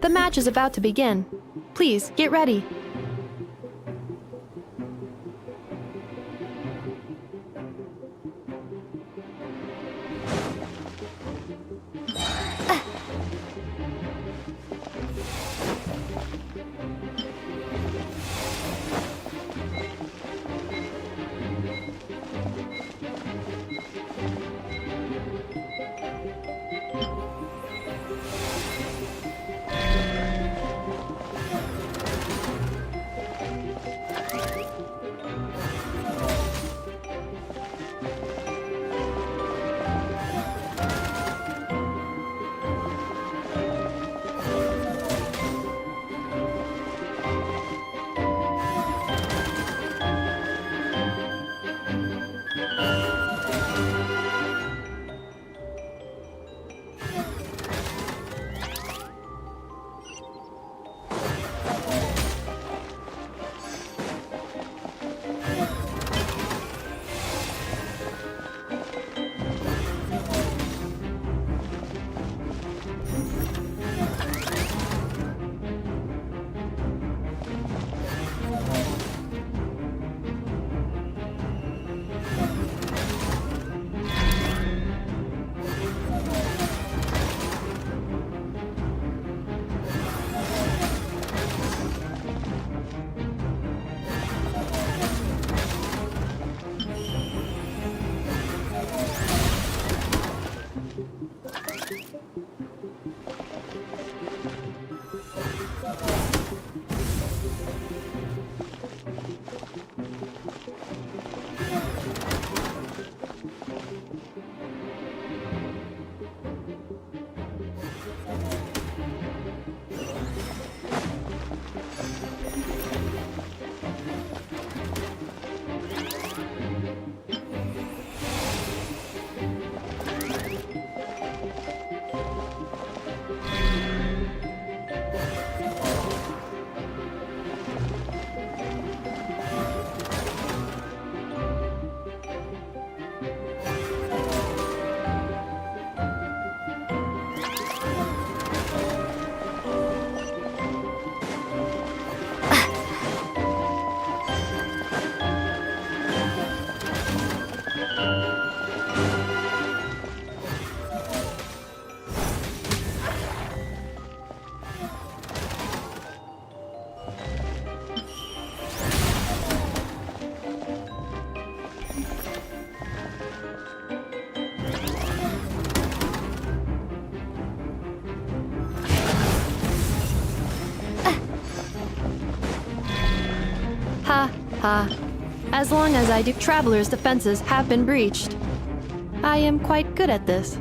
The match is about to begin. Please, get ready. Ha, ha. As long as I do, travelers' defenses have been breached. I am quite good at this.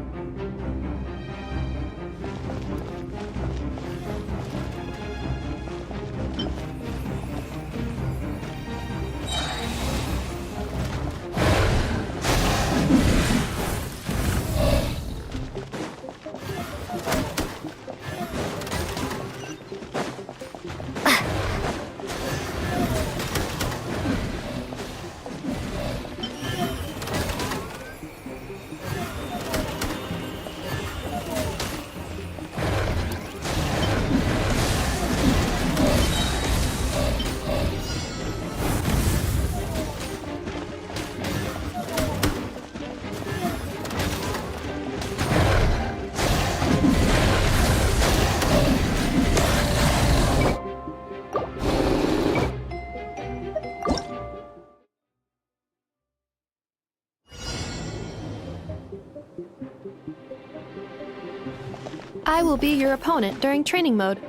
I will be your opponent during training mode.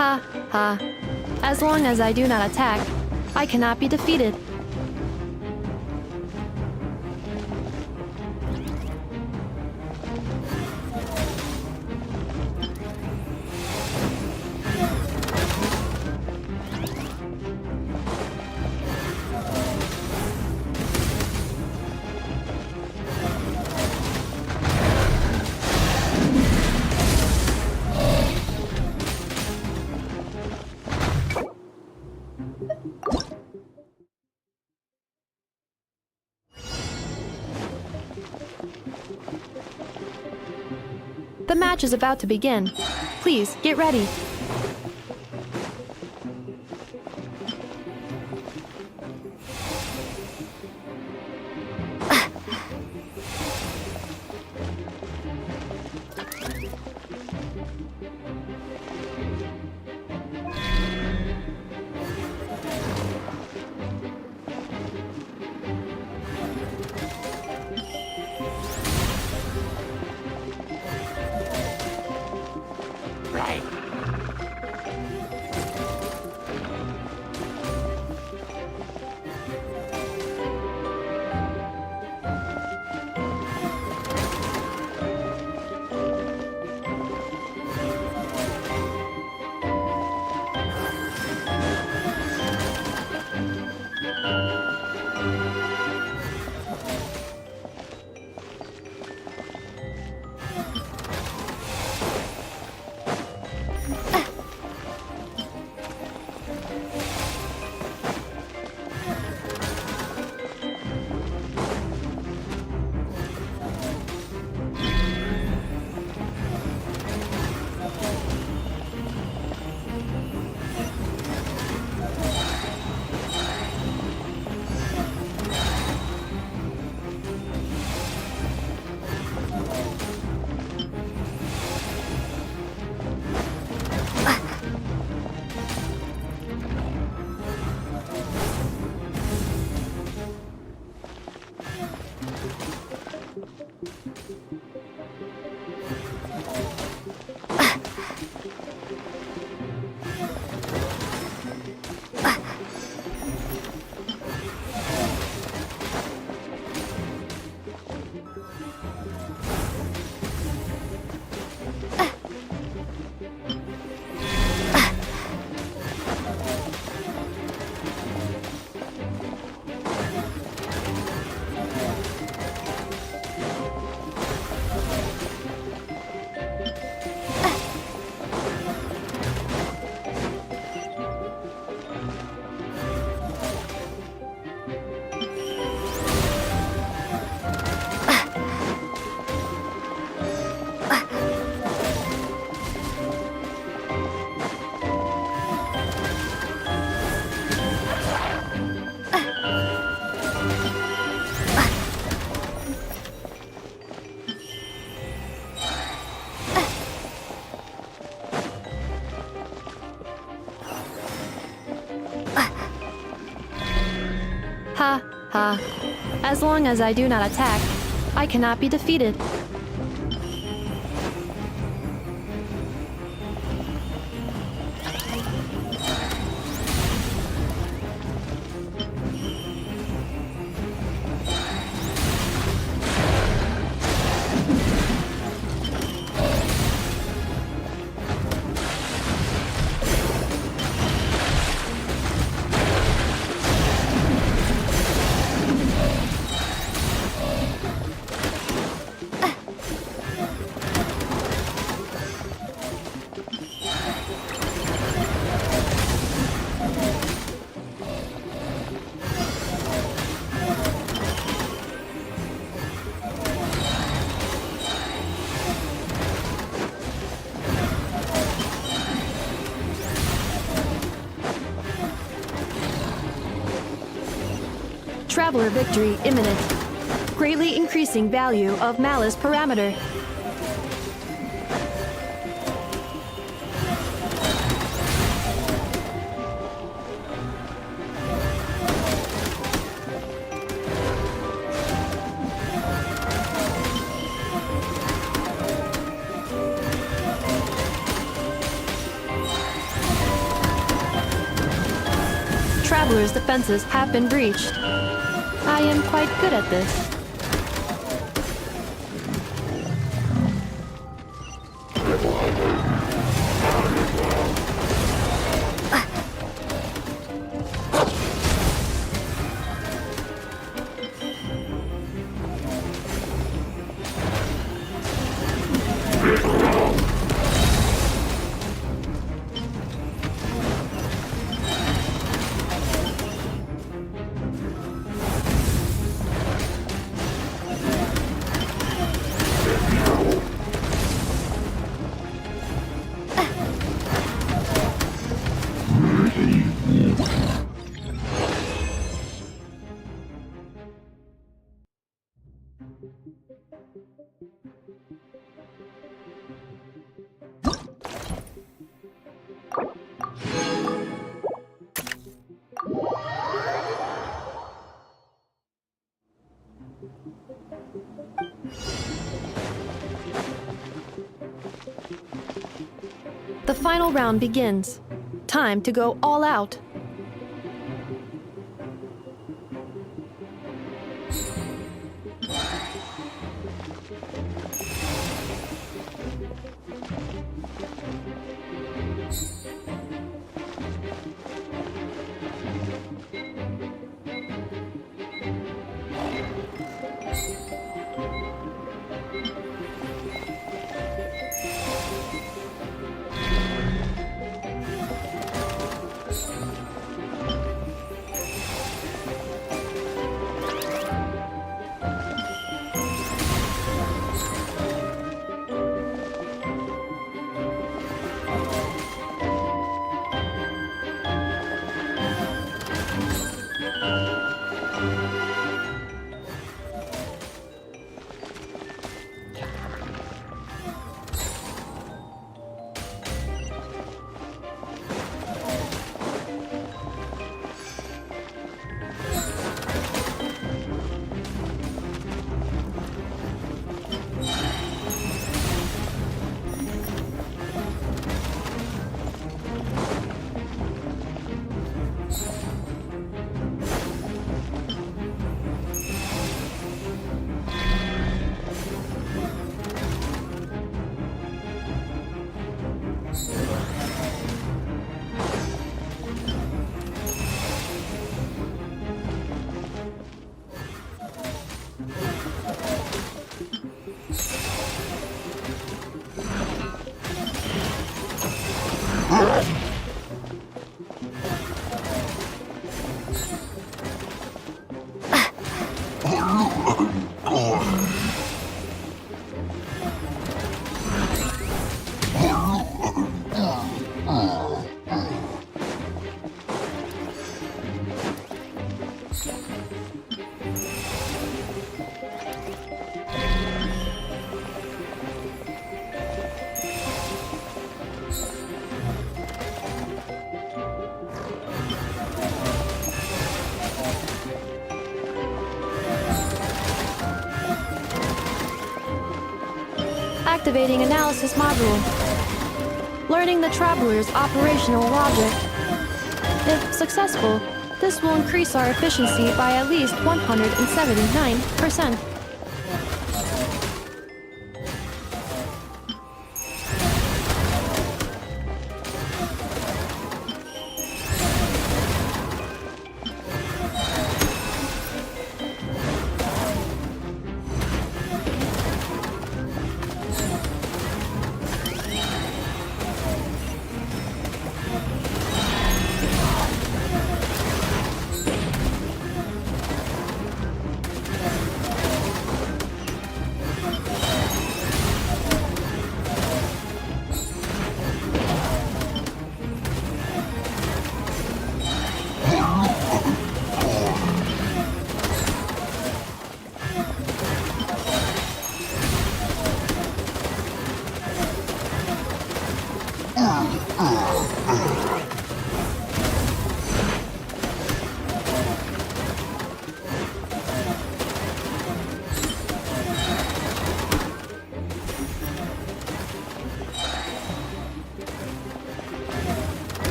Ha ha. As long as I do not attack, I cannot be defeated. The match is about to begin. Please, get ready. Ha, ha. As long as I do not attack, I cannot be defeated. Traveler victory imminent. Greatly increasing value of malice parameter. Traveler's defenses have been breached. I am quite good at this. The final round begins. Time to go all out. activating analysis module. Learning the Traveler's operational logic. If successful, this will increase our efficiency by at least 179%.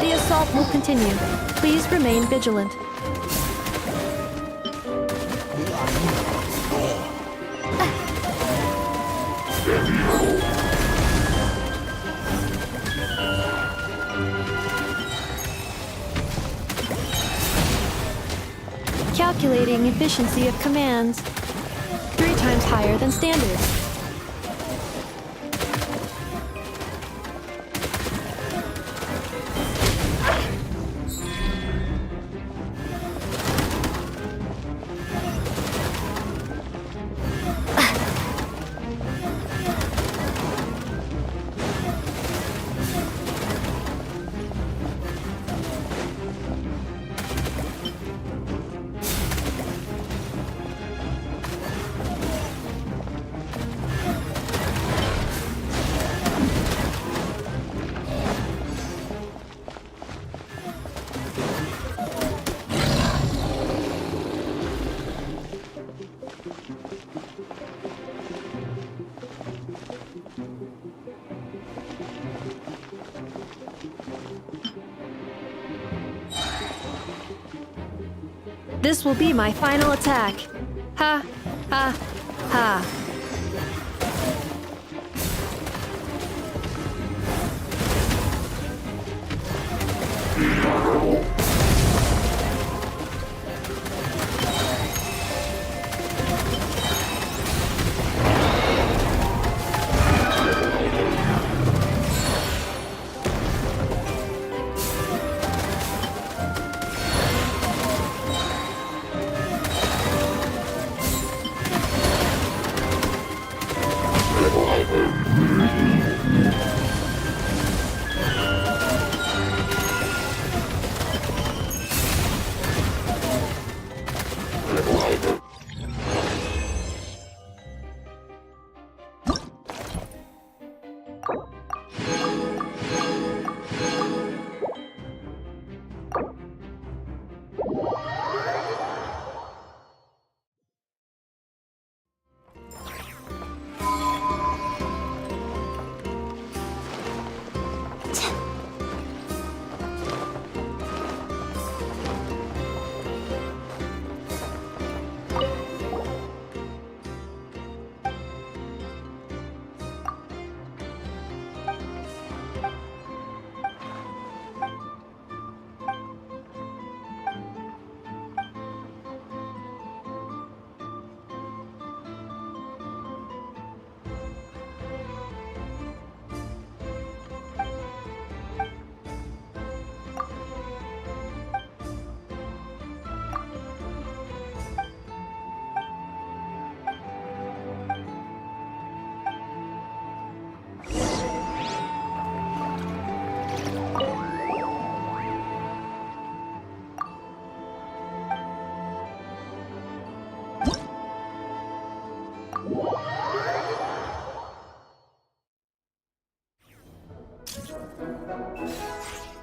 The assault will continue. Please remain vigilant. Calculating efficiency of commands. 3 times higher than standard. This will be my final attack. Ha, ha, ha.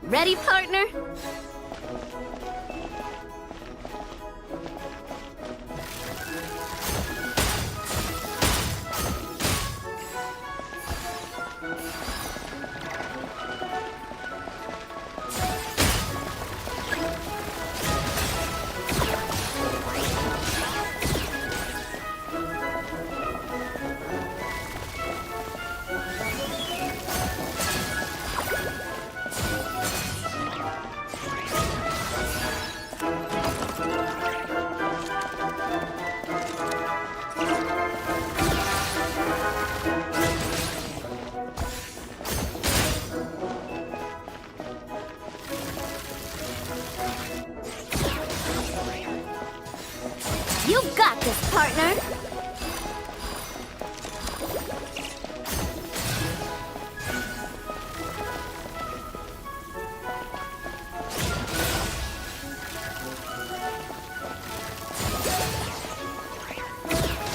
Ready, partner? You got this, partner!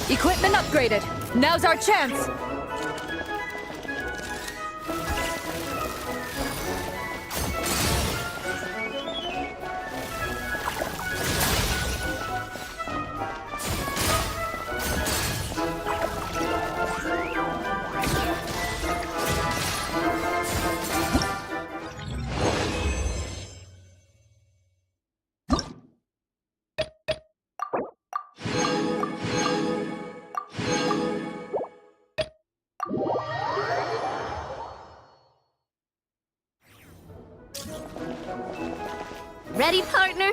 Equipment upgraded. Now's our chance. Ready, partner?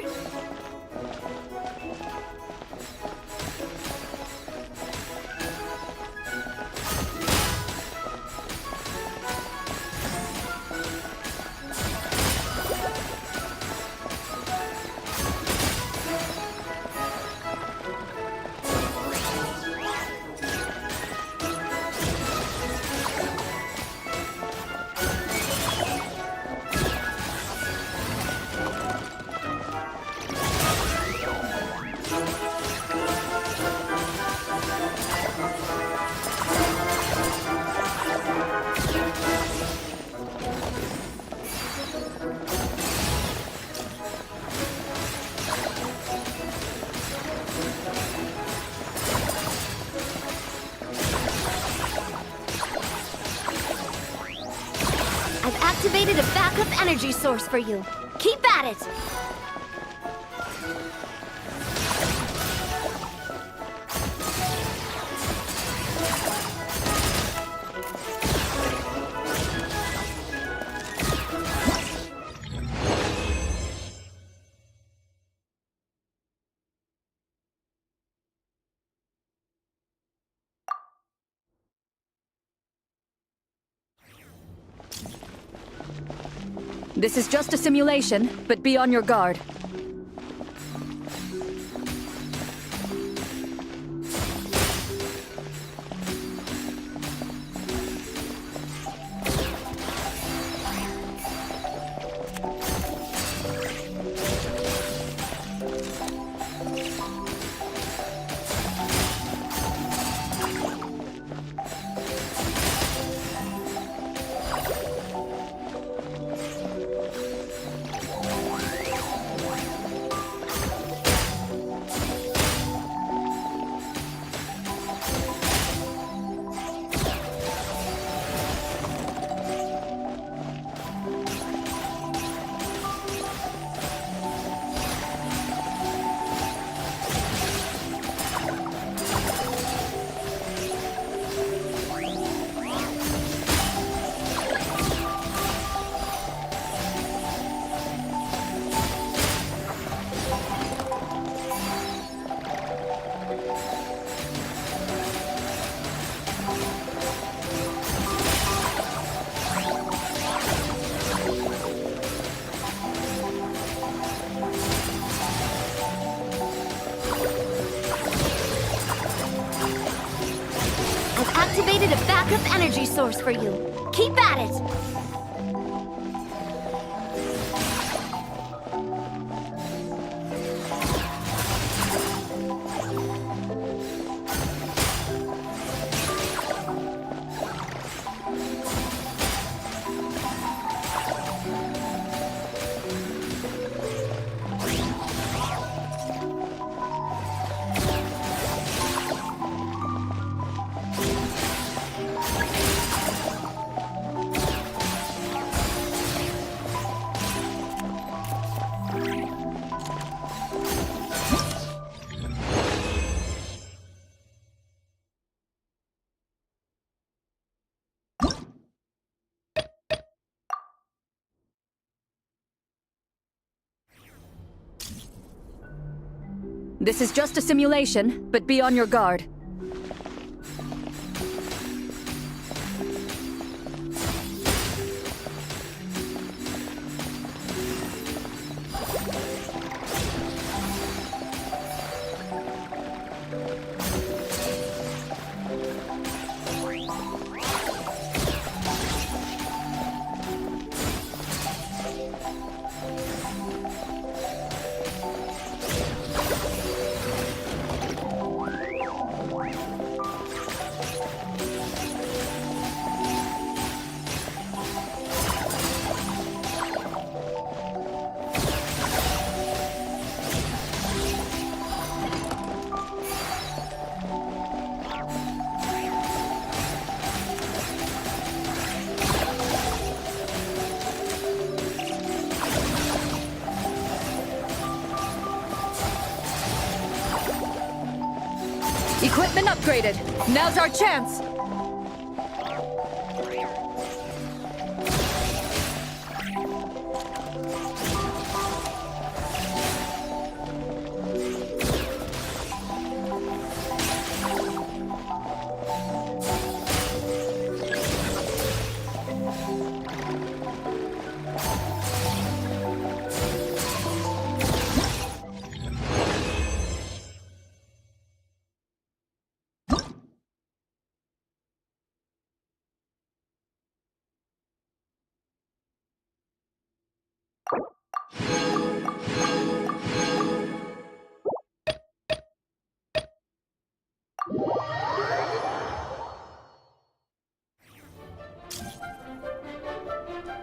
I've activated a backup energy source for you. Keep at it! This is just a simulation, but be on your guard. Activated a backup energy source for you. Keep at it! This is just a simulation, but be on your guard. Equipment upgraded. Now's our chance.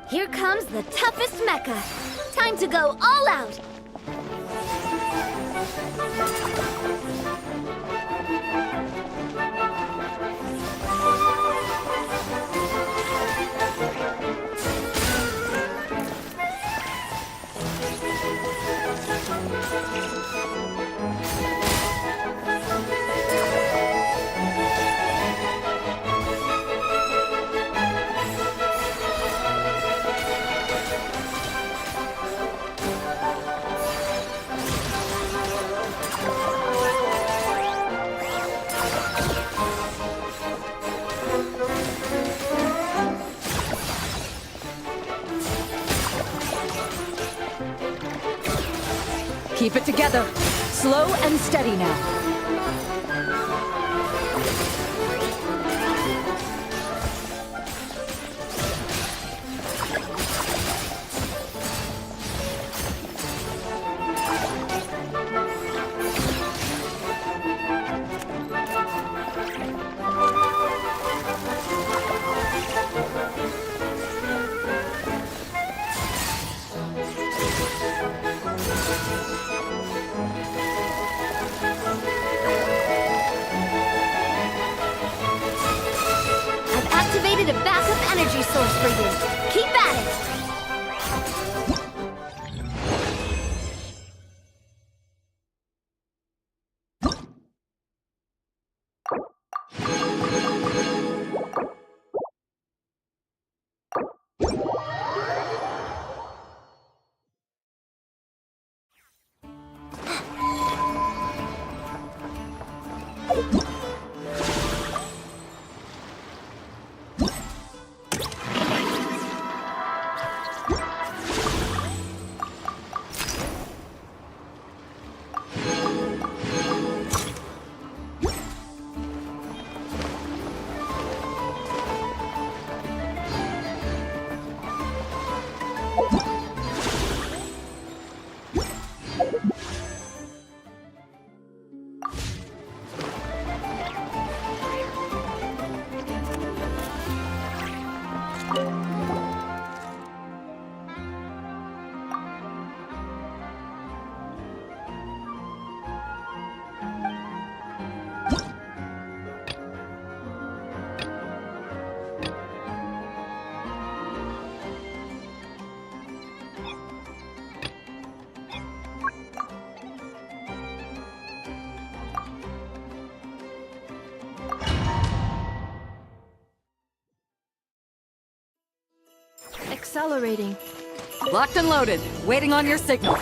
Here comes the toughest mecha. Time to go all out. Keep it together. Slow and steady now. A backup energy source for you. Keep at it. Accelerating. Locked and loaded. Waiting on your signal.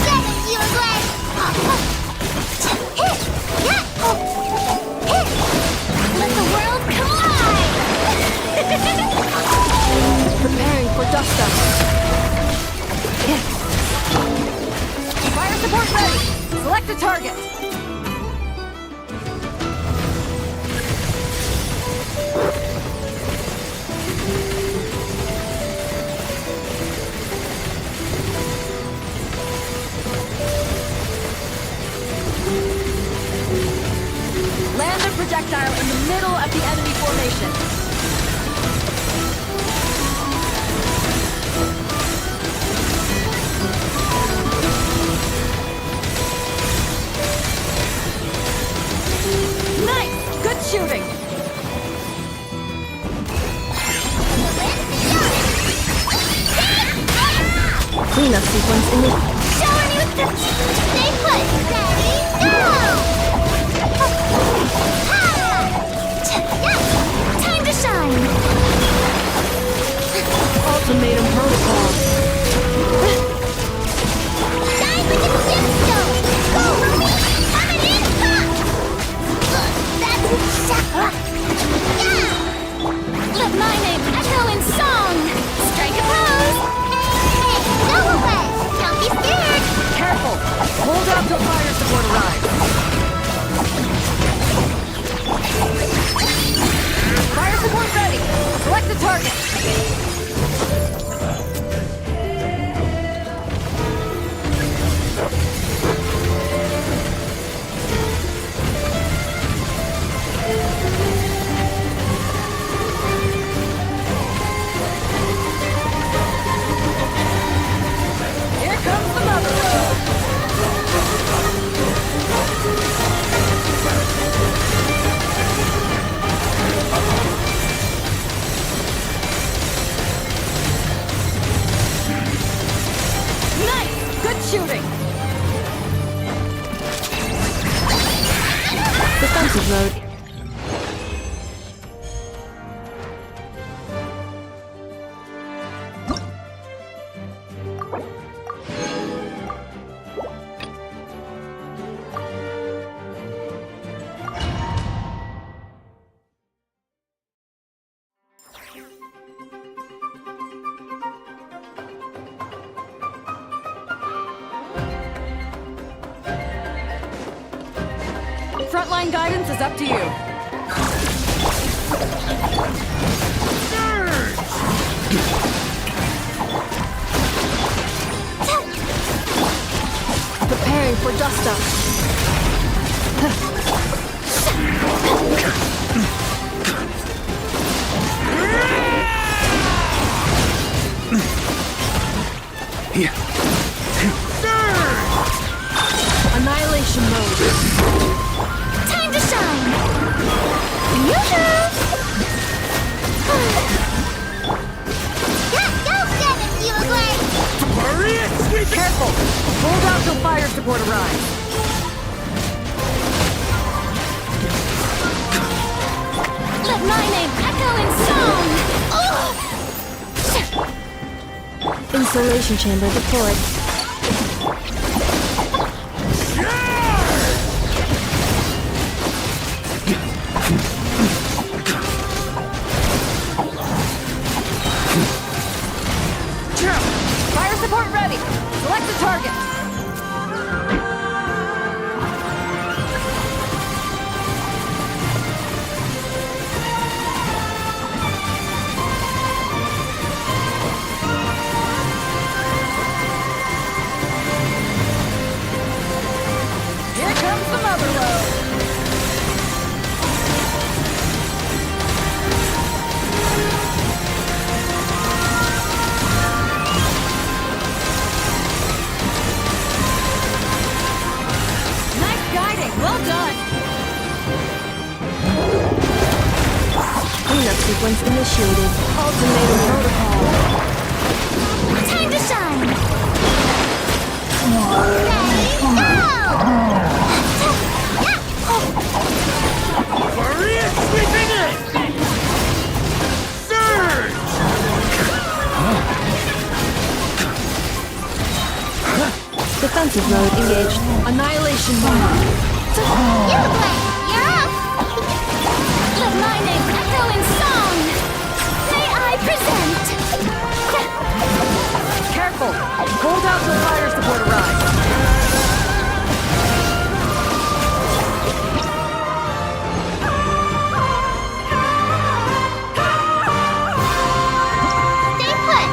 get it, you Gwen! Hit! Yeah! Hit! Let the world collide! Preparing for dust up. Fire support ready! Select a target! Land the projectile in the middle of the enemy formation. Nice! Good shooting! Cleanup sequence in the... Showing you the... Stay put! Ready, go! Time to shine! Ultimatum protocol. Shine like a gemstone! Go, Ruby! Coming in hot! That's yeah! Let my name echo in song! Strike a pose! Hey, go away! Don't be scared! Careful! Hold out till fire support arrives. Fire support ready! Select the target! Here comes the mother load! Nice! Good shooting! Defensive mode. Frontline guidance is up to you. Preparing for dust up. Annihilation mode. Time to shine! Yoo-hoo! Go get it, you Gwen! Careful! Hold out till fire support arrives. Let my name echo in song! Insulation chamber deployed. Fire support ready! Select the target! Here comes the mother load! Nice guiding! Well done! Cleanup sequence initiated. Ultimatum protocol. Time to shine! Ready, go! Sweeping in! Surge! Defensive engaged. Annihilation mode. You're up! Let my name echo in song! May I present? Careful! Hold out till fire support arrives. Stay put!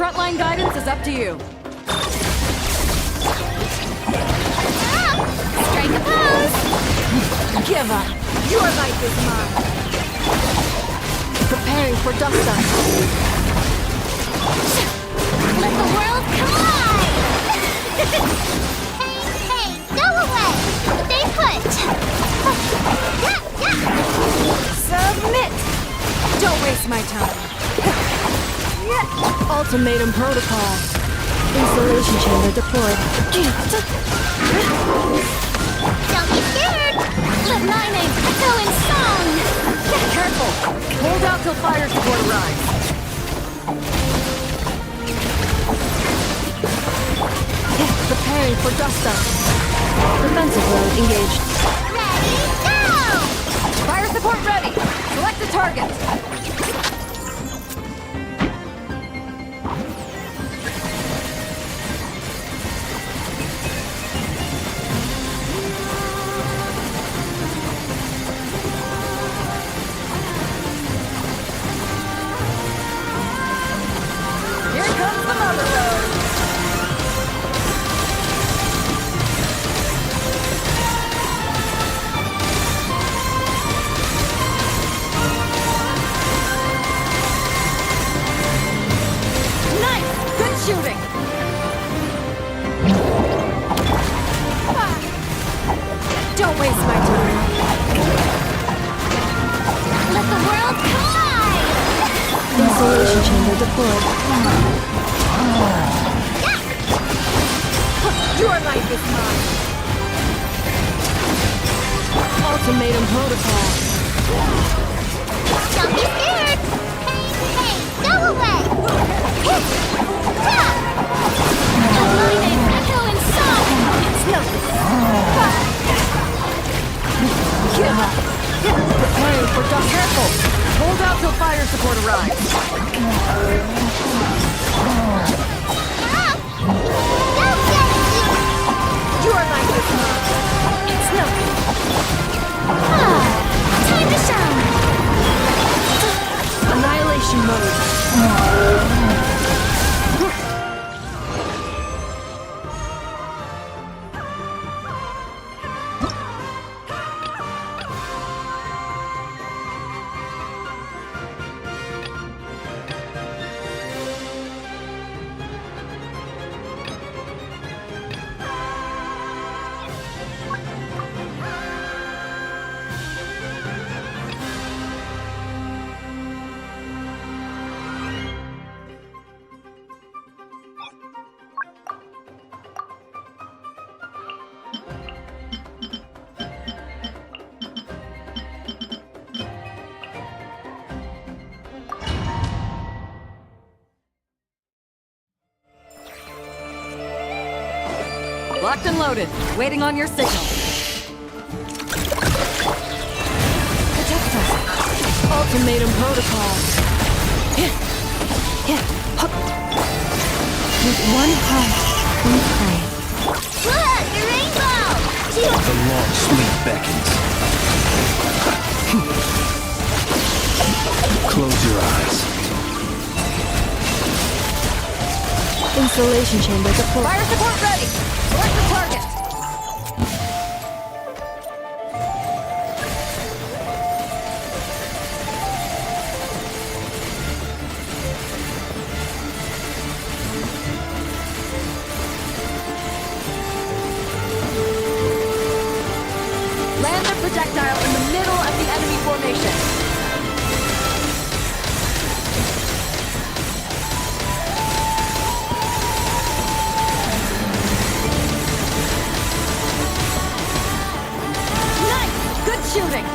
Frontline guidance is up to you. Strike a pose! Give up. Your life is mine. Preparing for dust up. Let the world collide! Hey, go away! Stay put! Submit! Don't waste my time. Ultimatum protocol. Installation chamber deployed. Don't be scared! Let my name echo in song! Careful! Hold out till fire support arrives. Preparing for dust up. Defensive mode engaged. Ready, go! Fire support ready! Select the target! Here comes the mother load! Nice! Good shooting! Don't waste my time. Let the world collide! Installation chamber deployed. Your life is mine! Ultimatum protocol. Don't be scared! Hey, go away! Let my name echo in song! It's nothing. Give up. Preparing for dust. Careful! Hold out till fire support arrives. Your life is mine. It's nothing. Time to shine! Annihilation mode. Locked and loaded. Waiting on your signal. Protect us. Ultimatum protocol. With one heart, we pray. Look, the rainbow! The long sleep beckons. Close your eyes. Installation chamber deployed. Fire support ready! Select the target! Land the projectile in the middle of the enemy formation. Nice! Good shooting!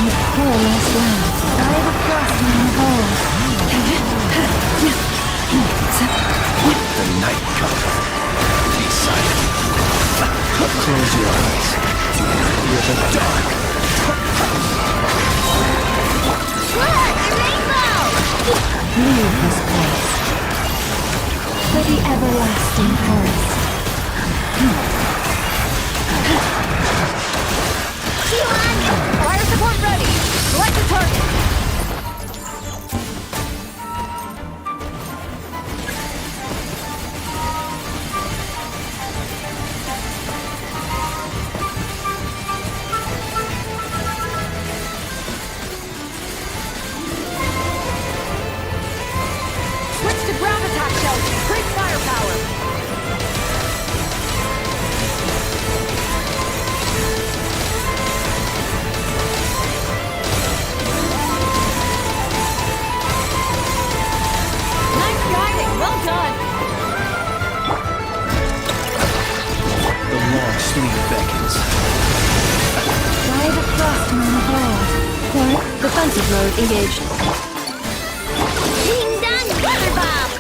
You poor last round. Dive across in the hole. The night comes. Be silent. Close your eyes. Fear the dark. Look, the rainbow! Leave this place. For the everlasting forest. Fire support ready! Select the target! Switch to ground attack shells! Increase firepower! Nice guiding! Well done! The long sleep beckons. Dive across in the hole. Or defensive mode engaged. Ding dong, weather bomb!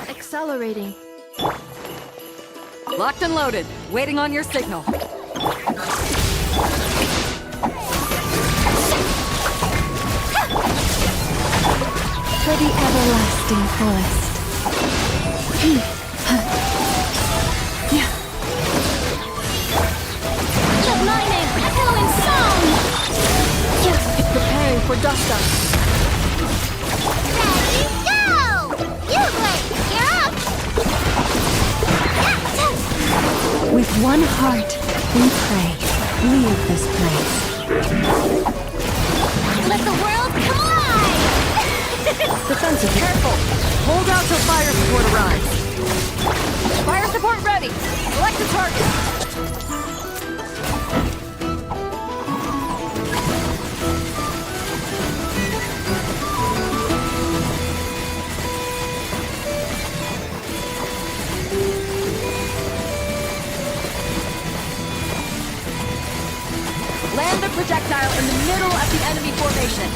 Accelerating. Locked and loaded. Waiting on your signal. For the everlasting forest. Let my name echo in song! Preparing for dust up. Ready, go! You wait, you're up! With one heart, we pray. Leave this place. Let the world come alive! Defensive. Careful! Hold out till fire support arrives. Fire support ready! Select the target! Land the projectile in the middle of the enemy formation.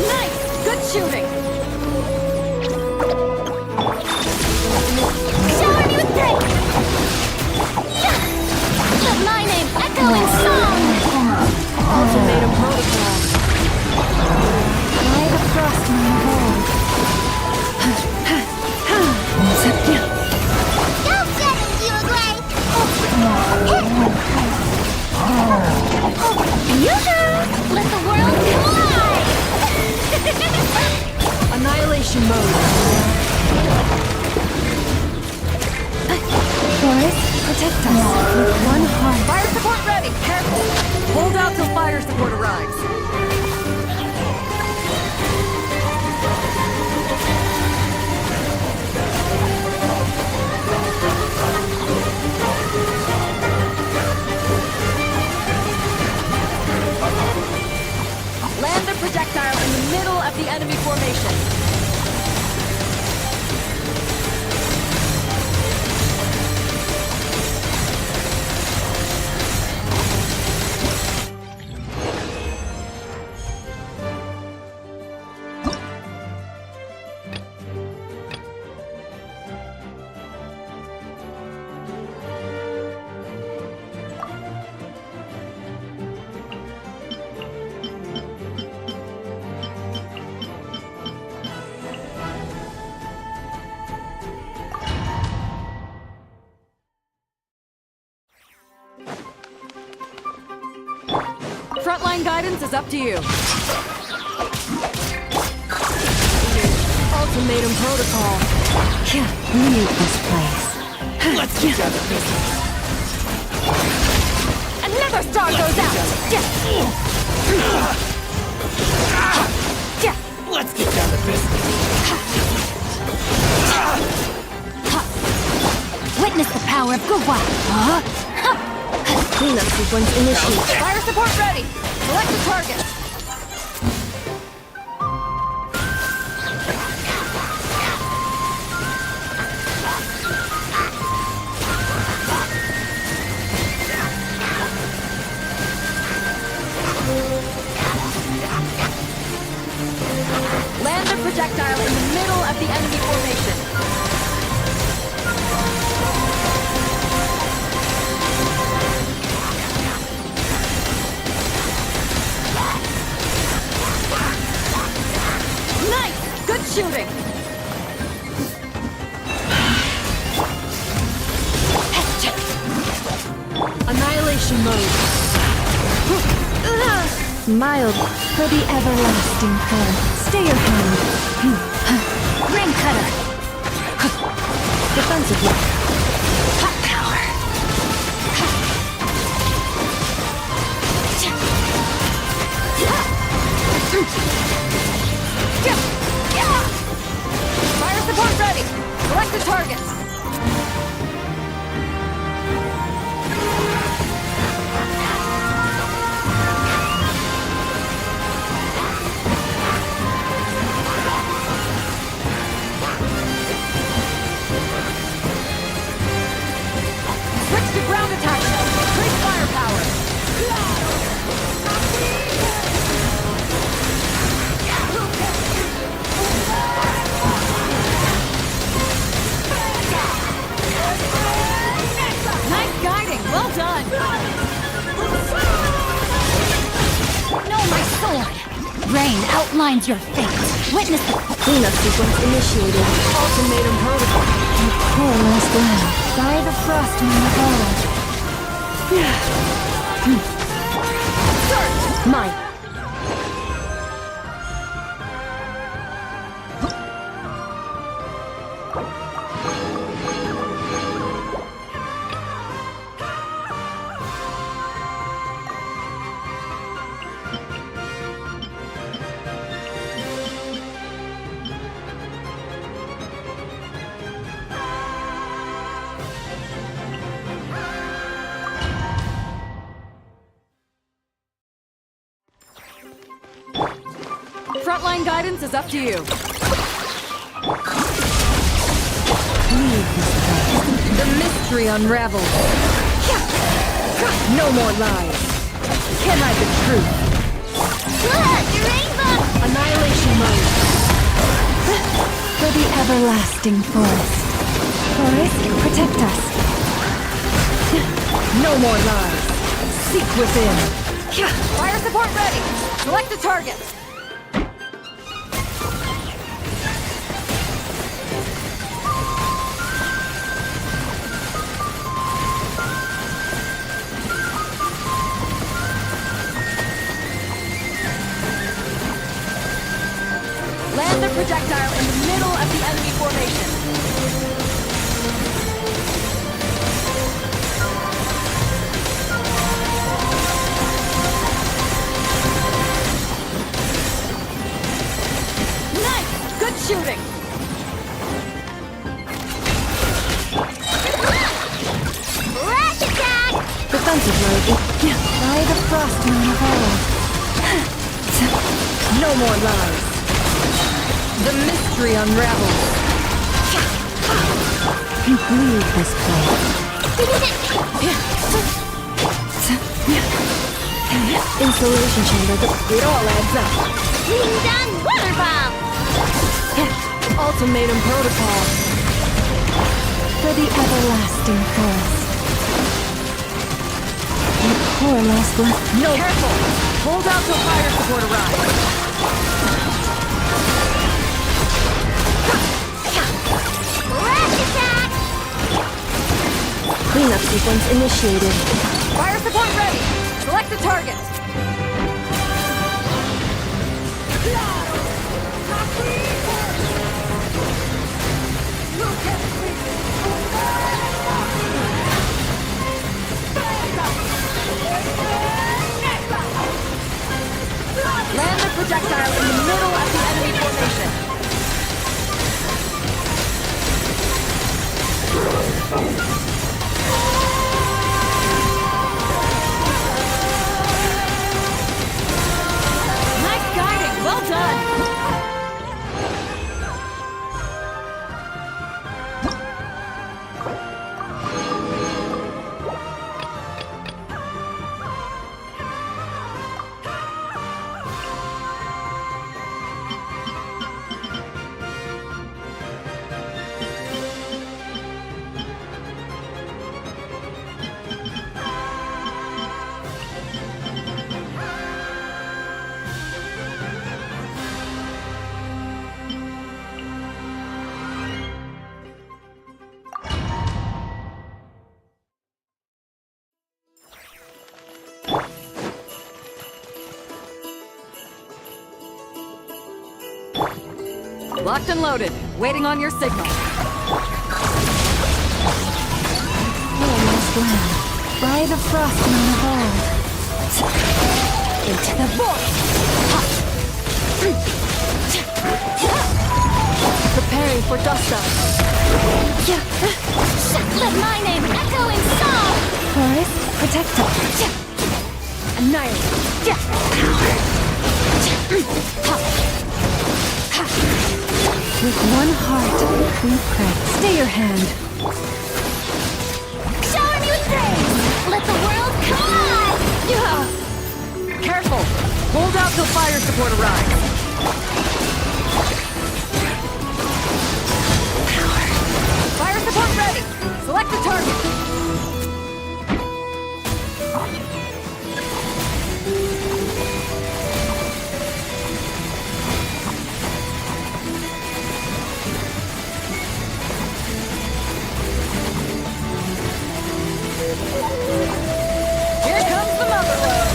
Nice! Good shooting! Shower me with praise! Let my name echo in song! Ultimatum protocol. Dive across my hole. Go get him, Uruguay! Yoo-hoo! Let the world come alive! Annihilation mode. Forest, protect us with one heart. Fire support ready! Careful! Hold out till fire support arrives. Land the projectile in the middle of the enemy formation. Frontline guidance is up to you. Ultimatum protocol. Leave this place. Let's get down to business. Another star goes out. Let's get down to business. Witness the power of Gurwa. Cleanup sequence initiated. Fire support ready. Select the target. Land the projectile in the middle of the enemy formation. Good shooting! Annihilation mode. Mild for the everlasting form. Stay your hand. Ring cutter. Defensive lock. Hot power. Fire support ready. Select the targets. Switch to ground attack mode. Increase firepower. Nice guiding. Well done. No, my sword. Rain outlines your fate. Witness the Cleanup sequence initiated. Ultimatum protocol. Poor last land. by the frost moon of old. Search! Mine. Frontline guidance is up to you. The mystery unravels. No more lies. Can I the truth? Look, your rainbow! Annihilation mode. For the everlasting forest. Forest, protect us. No more lies. Seek within. Fire support ready. Select the target. Land the projectile in the middle of the enemy formation. shooting! Flash attack! Defensive mode. By the frost moon of old. No more lies. The mystery unravels. You bleed this place. Insulation chamber, it all adds up. Ding dong weather bomb! Ultimatum protocol. For the everlasting forest. You poor lost left. No! Careful! Hold out till fire support arrives. Flash attack! Cleanup sequence initiated. Fire support ready! Select the target! Land the projectile in the middle of the enemy formation. Nice guiding, well done! Locked and loaded, waiting on your signal. Almost land. By the frost moon of old. Into the void. Preparing for dust up. Let my name echo in song! Forest, protect us. Annihilate. With one heart, we pray. Stay your hand. Shower me with praise! Let the world come alive! Careful! Hold out till fire support arrives. Fire support ready! Select the target! Here comes the mother load!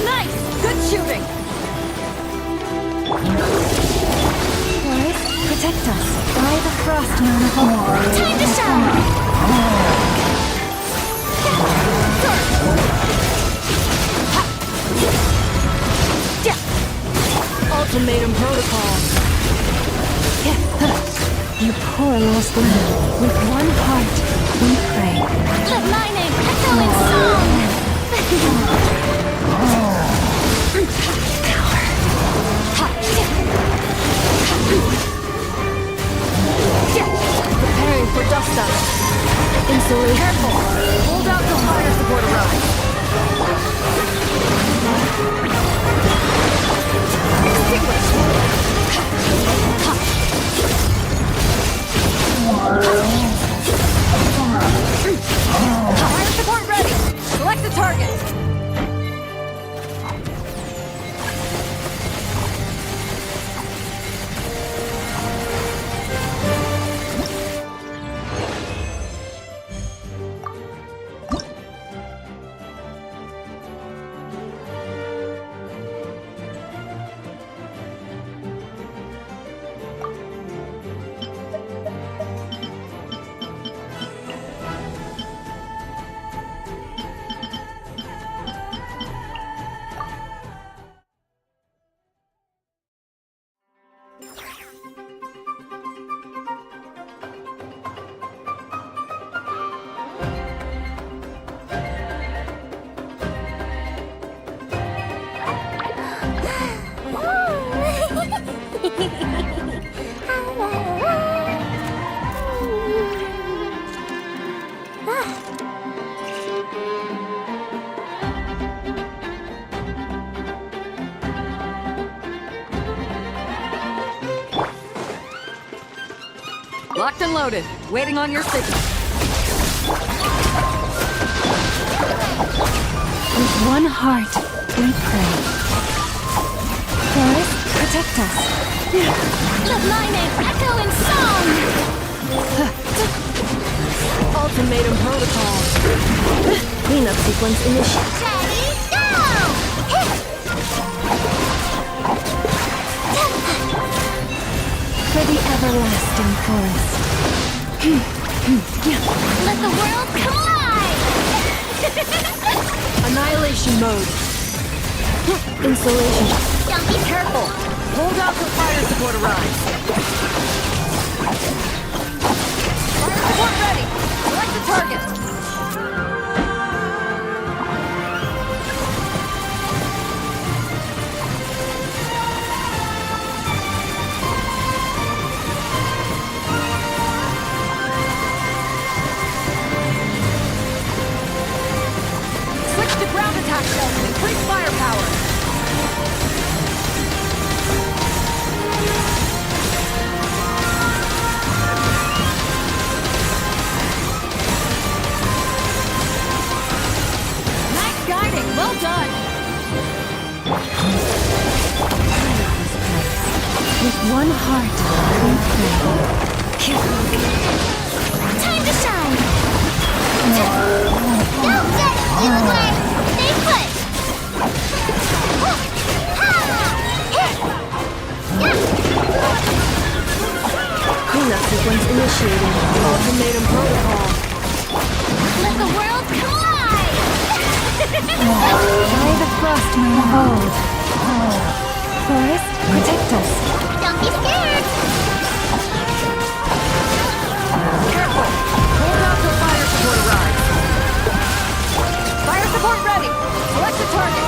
Nice! Good shooting! Forest, protect us. By the frost moon of old. Time to shine! Ultimatum protocol. You poor lost land. With one heart, we pray. Let my name echo in song! Preparing for dust up. Insulation. Careful! Hold out till fire support arrives. Fire support ready! Select the target! Locked and loaded. Waiting on your signal. With one heart, we pray. Forest, protect us. Let my name echo in song! Ultimatum protocol. Cleanup sequence initiated. Ready, go! For the everlasting forest. Let the world collide! Annihilation mode. Insulation. Don't be Careful! Hold out till fire support arrives. Fire support ready! Select the target! Switch to ground attack cells and increase firepower! Nice guiding! Well done! With one heart, we pray. Time to shine! Don't get in the way! Stay put! Cleanup sequence initiated. Ultimatum protocol. Let the world collide! By the frost may hold. Forest, protect us. Don't be scared! Careful! Hold out till fire support arrives. Fire support ready! Select the target!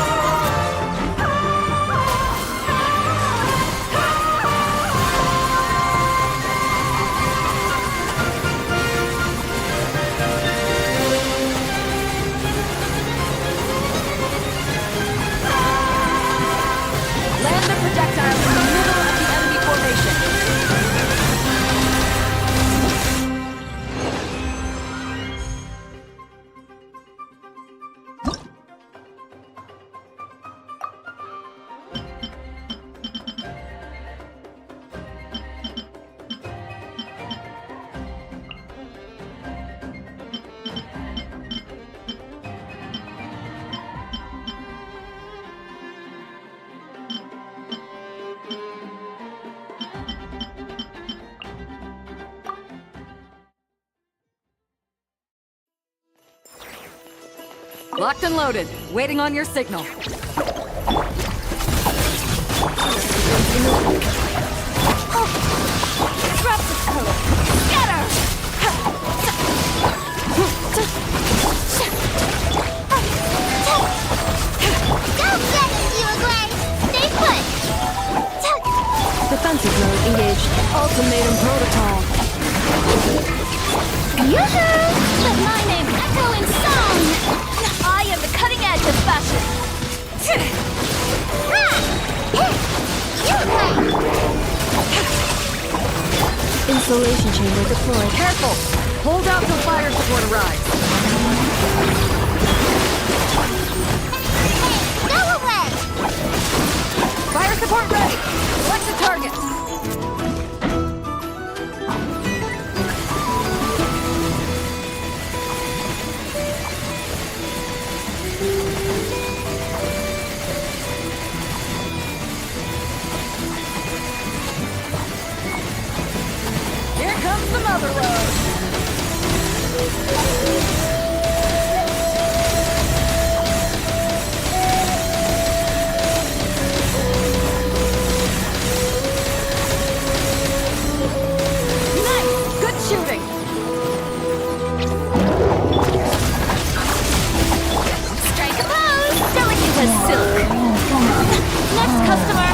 Land the projectile in the middle of the enemy formation. Locked and loaded. Waiting on your signal. Don't get it, you agree? Stay put! Defensive mode engaged. Ultimatum protocol. Yoo-hoo! Let my name echo in song! I am the cutting edge of fashion! Insulation chamber deployed. Careful! Hold out till fire support arrives. Go away! Fire support ready! Select the target! Here comes the mother road! Nice! Good shooting! Strike a pose! Delicate as silk! Next customer!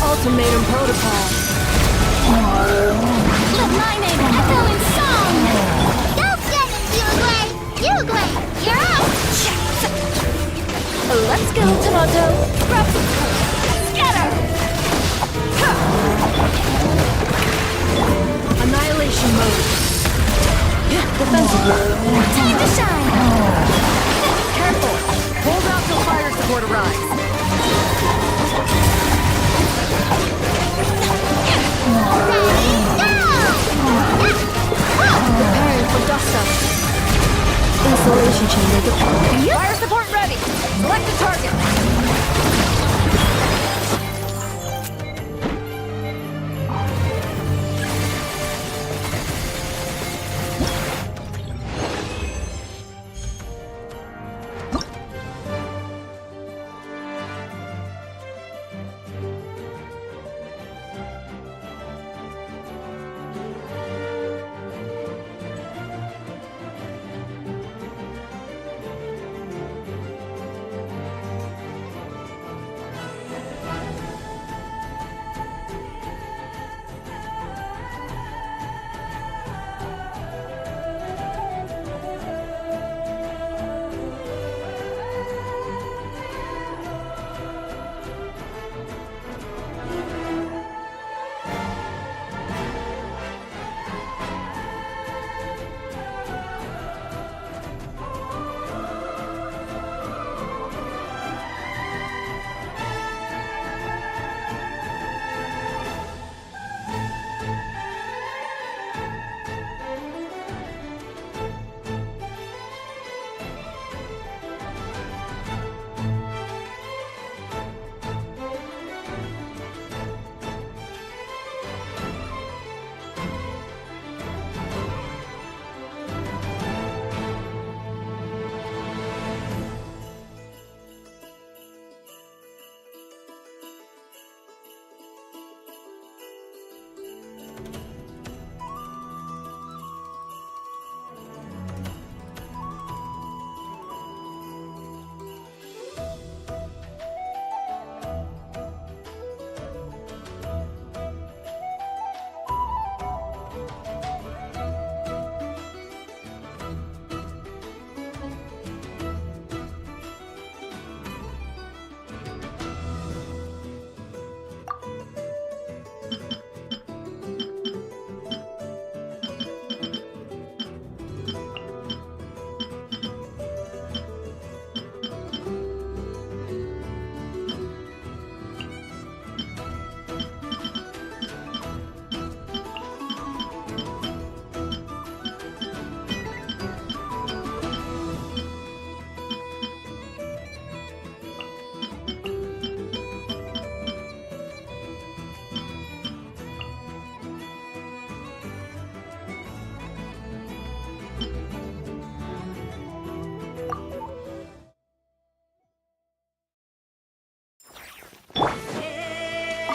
Ultimatum protocol. Let my name echo in song! Don't get it, you agree? You agree? You're out! Let's go, Tomato! Grab some cover! Scatter! Annihilation mode. Defensive mode. Time to shine! Careful! Hold out till fire support arrives. Preparing for dust up. Insulation chamber deployed. Fire support ready! Select a target!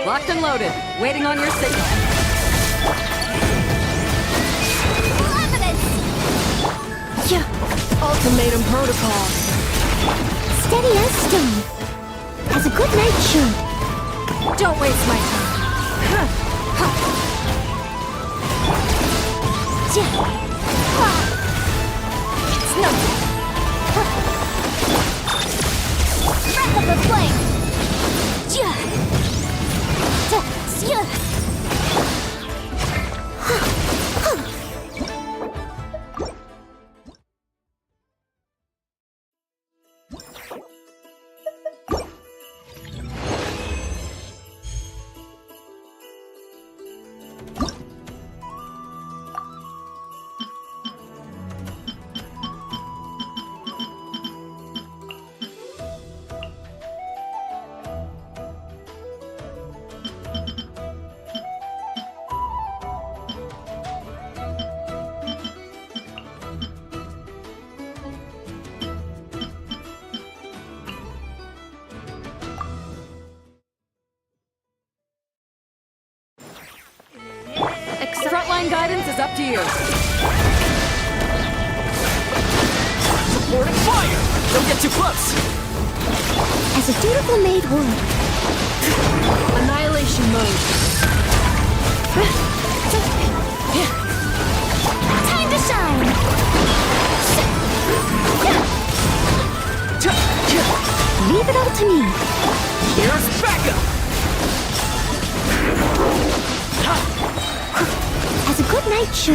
Locked and loaded. Waiting on your signal. Ultimatum protocol. Steady as stone. As a good knight should. Don't waste my time. It's nothing. Breath of the flame. Frontline guidance is up to you. Supporting fire! Don't get too close! As a dutiful maid would. Annihilation mode. Time to shine! Leave it all to me. Here's backup! As a good good night show.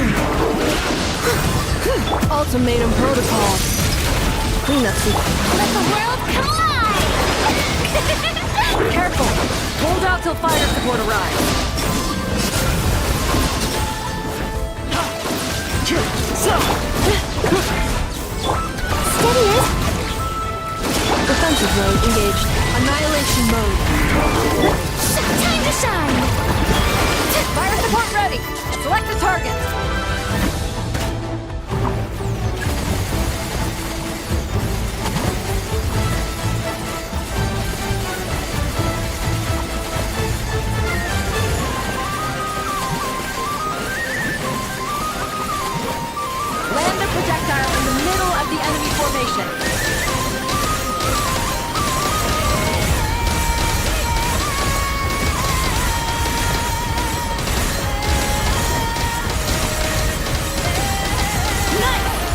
Ultimatum protocol. Cleanup sequence. Let the world collide! Careful! Hold out till fire support arrives. Steady it! Defensive mode engaged. Annihilation mode. Time to shine! Fire support ready! Select the target! Land the projectile in the middle of the enemy formation.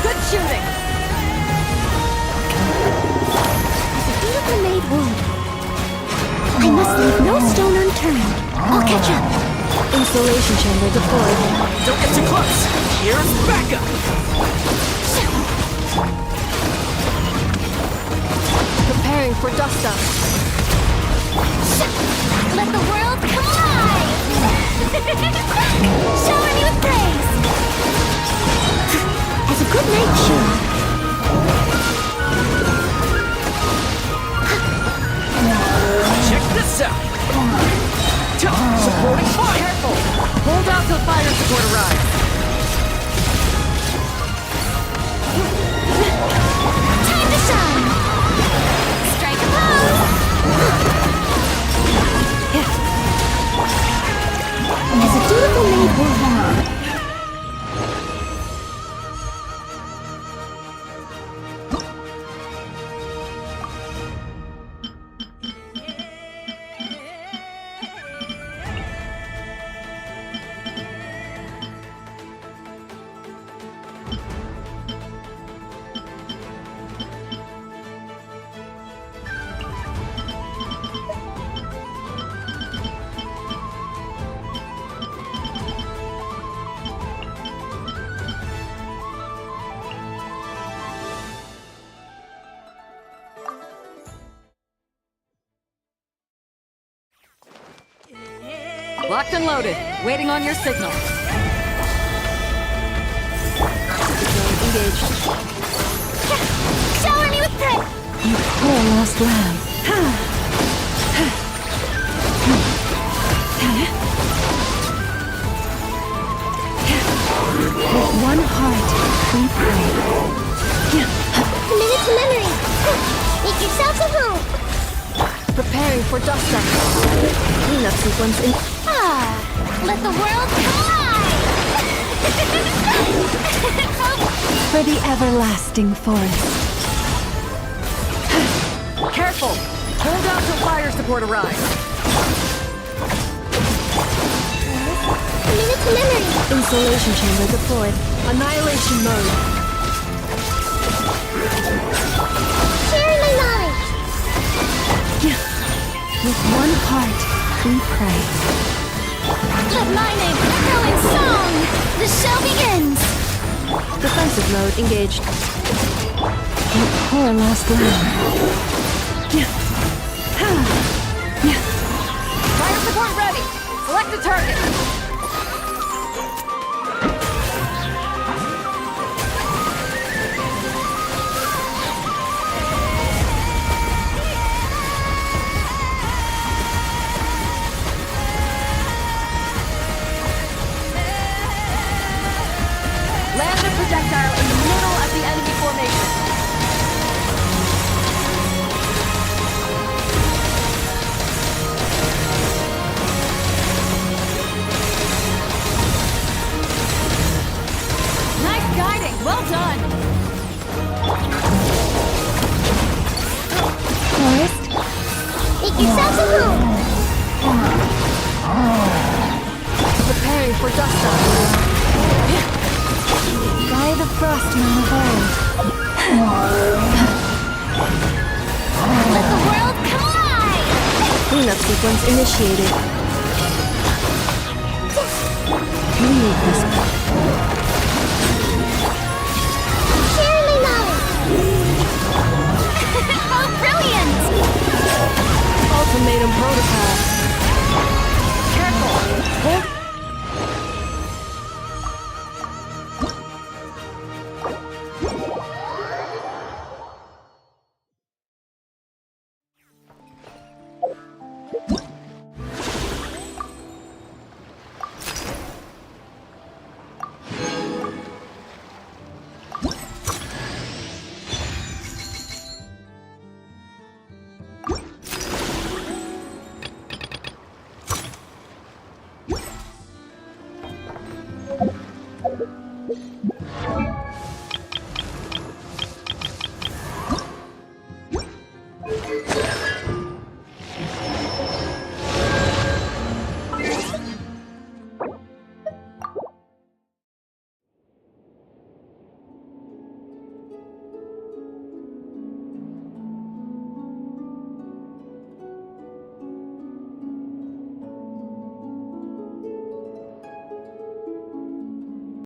Good shooting! It's a beautiful made wound. I must leave no stone unturned. I'll catch up. Installation chamber deployed. Don't get too close! Here's backup! Preparing for dust up. Let the world collide! Shower me with praise! As a good night show. Check this out! Supporting fire! Careful! Hold out till fire support arrives. Time to shine! Strike a pose! As a dutiful maid woman. Locked and loaded. Waiting on your signal. Engaged. Shower me with praise! You poor lost lamb. With one heart, we pray. Minute to memory! Make yourselves at home! Preparing for dust up. Cleanup sequence in. Let the world collide! For the everlasting forest. Careful! Hold out till fire support arrives. Minute to memory! Installation chamber deployed. Annihilation mode. Sharing my knowledge! With one heart, we pray. Let my name echo in song! The show begins! Defensive mode engaged. You poor lost lamb. Fire support ready! Select a target! Land the projectile in the middle of the enemy formation. Nice guiding! Well done! Forest? Make yourselves at home! Preparing for dust up. By the frostman of old. Let the world collide! Cleanup sequence initiated. repudiate this part. Surely not! Oh, brilliant! Ultimatum protocol. Careful! Hold.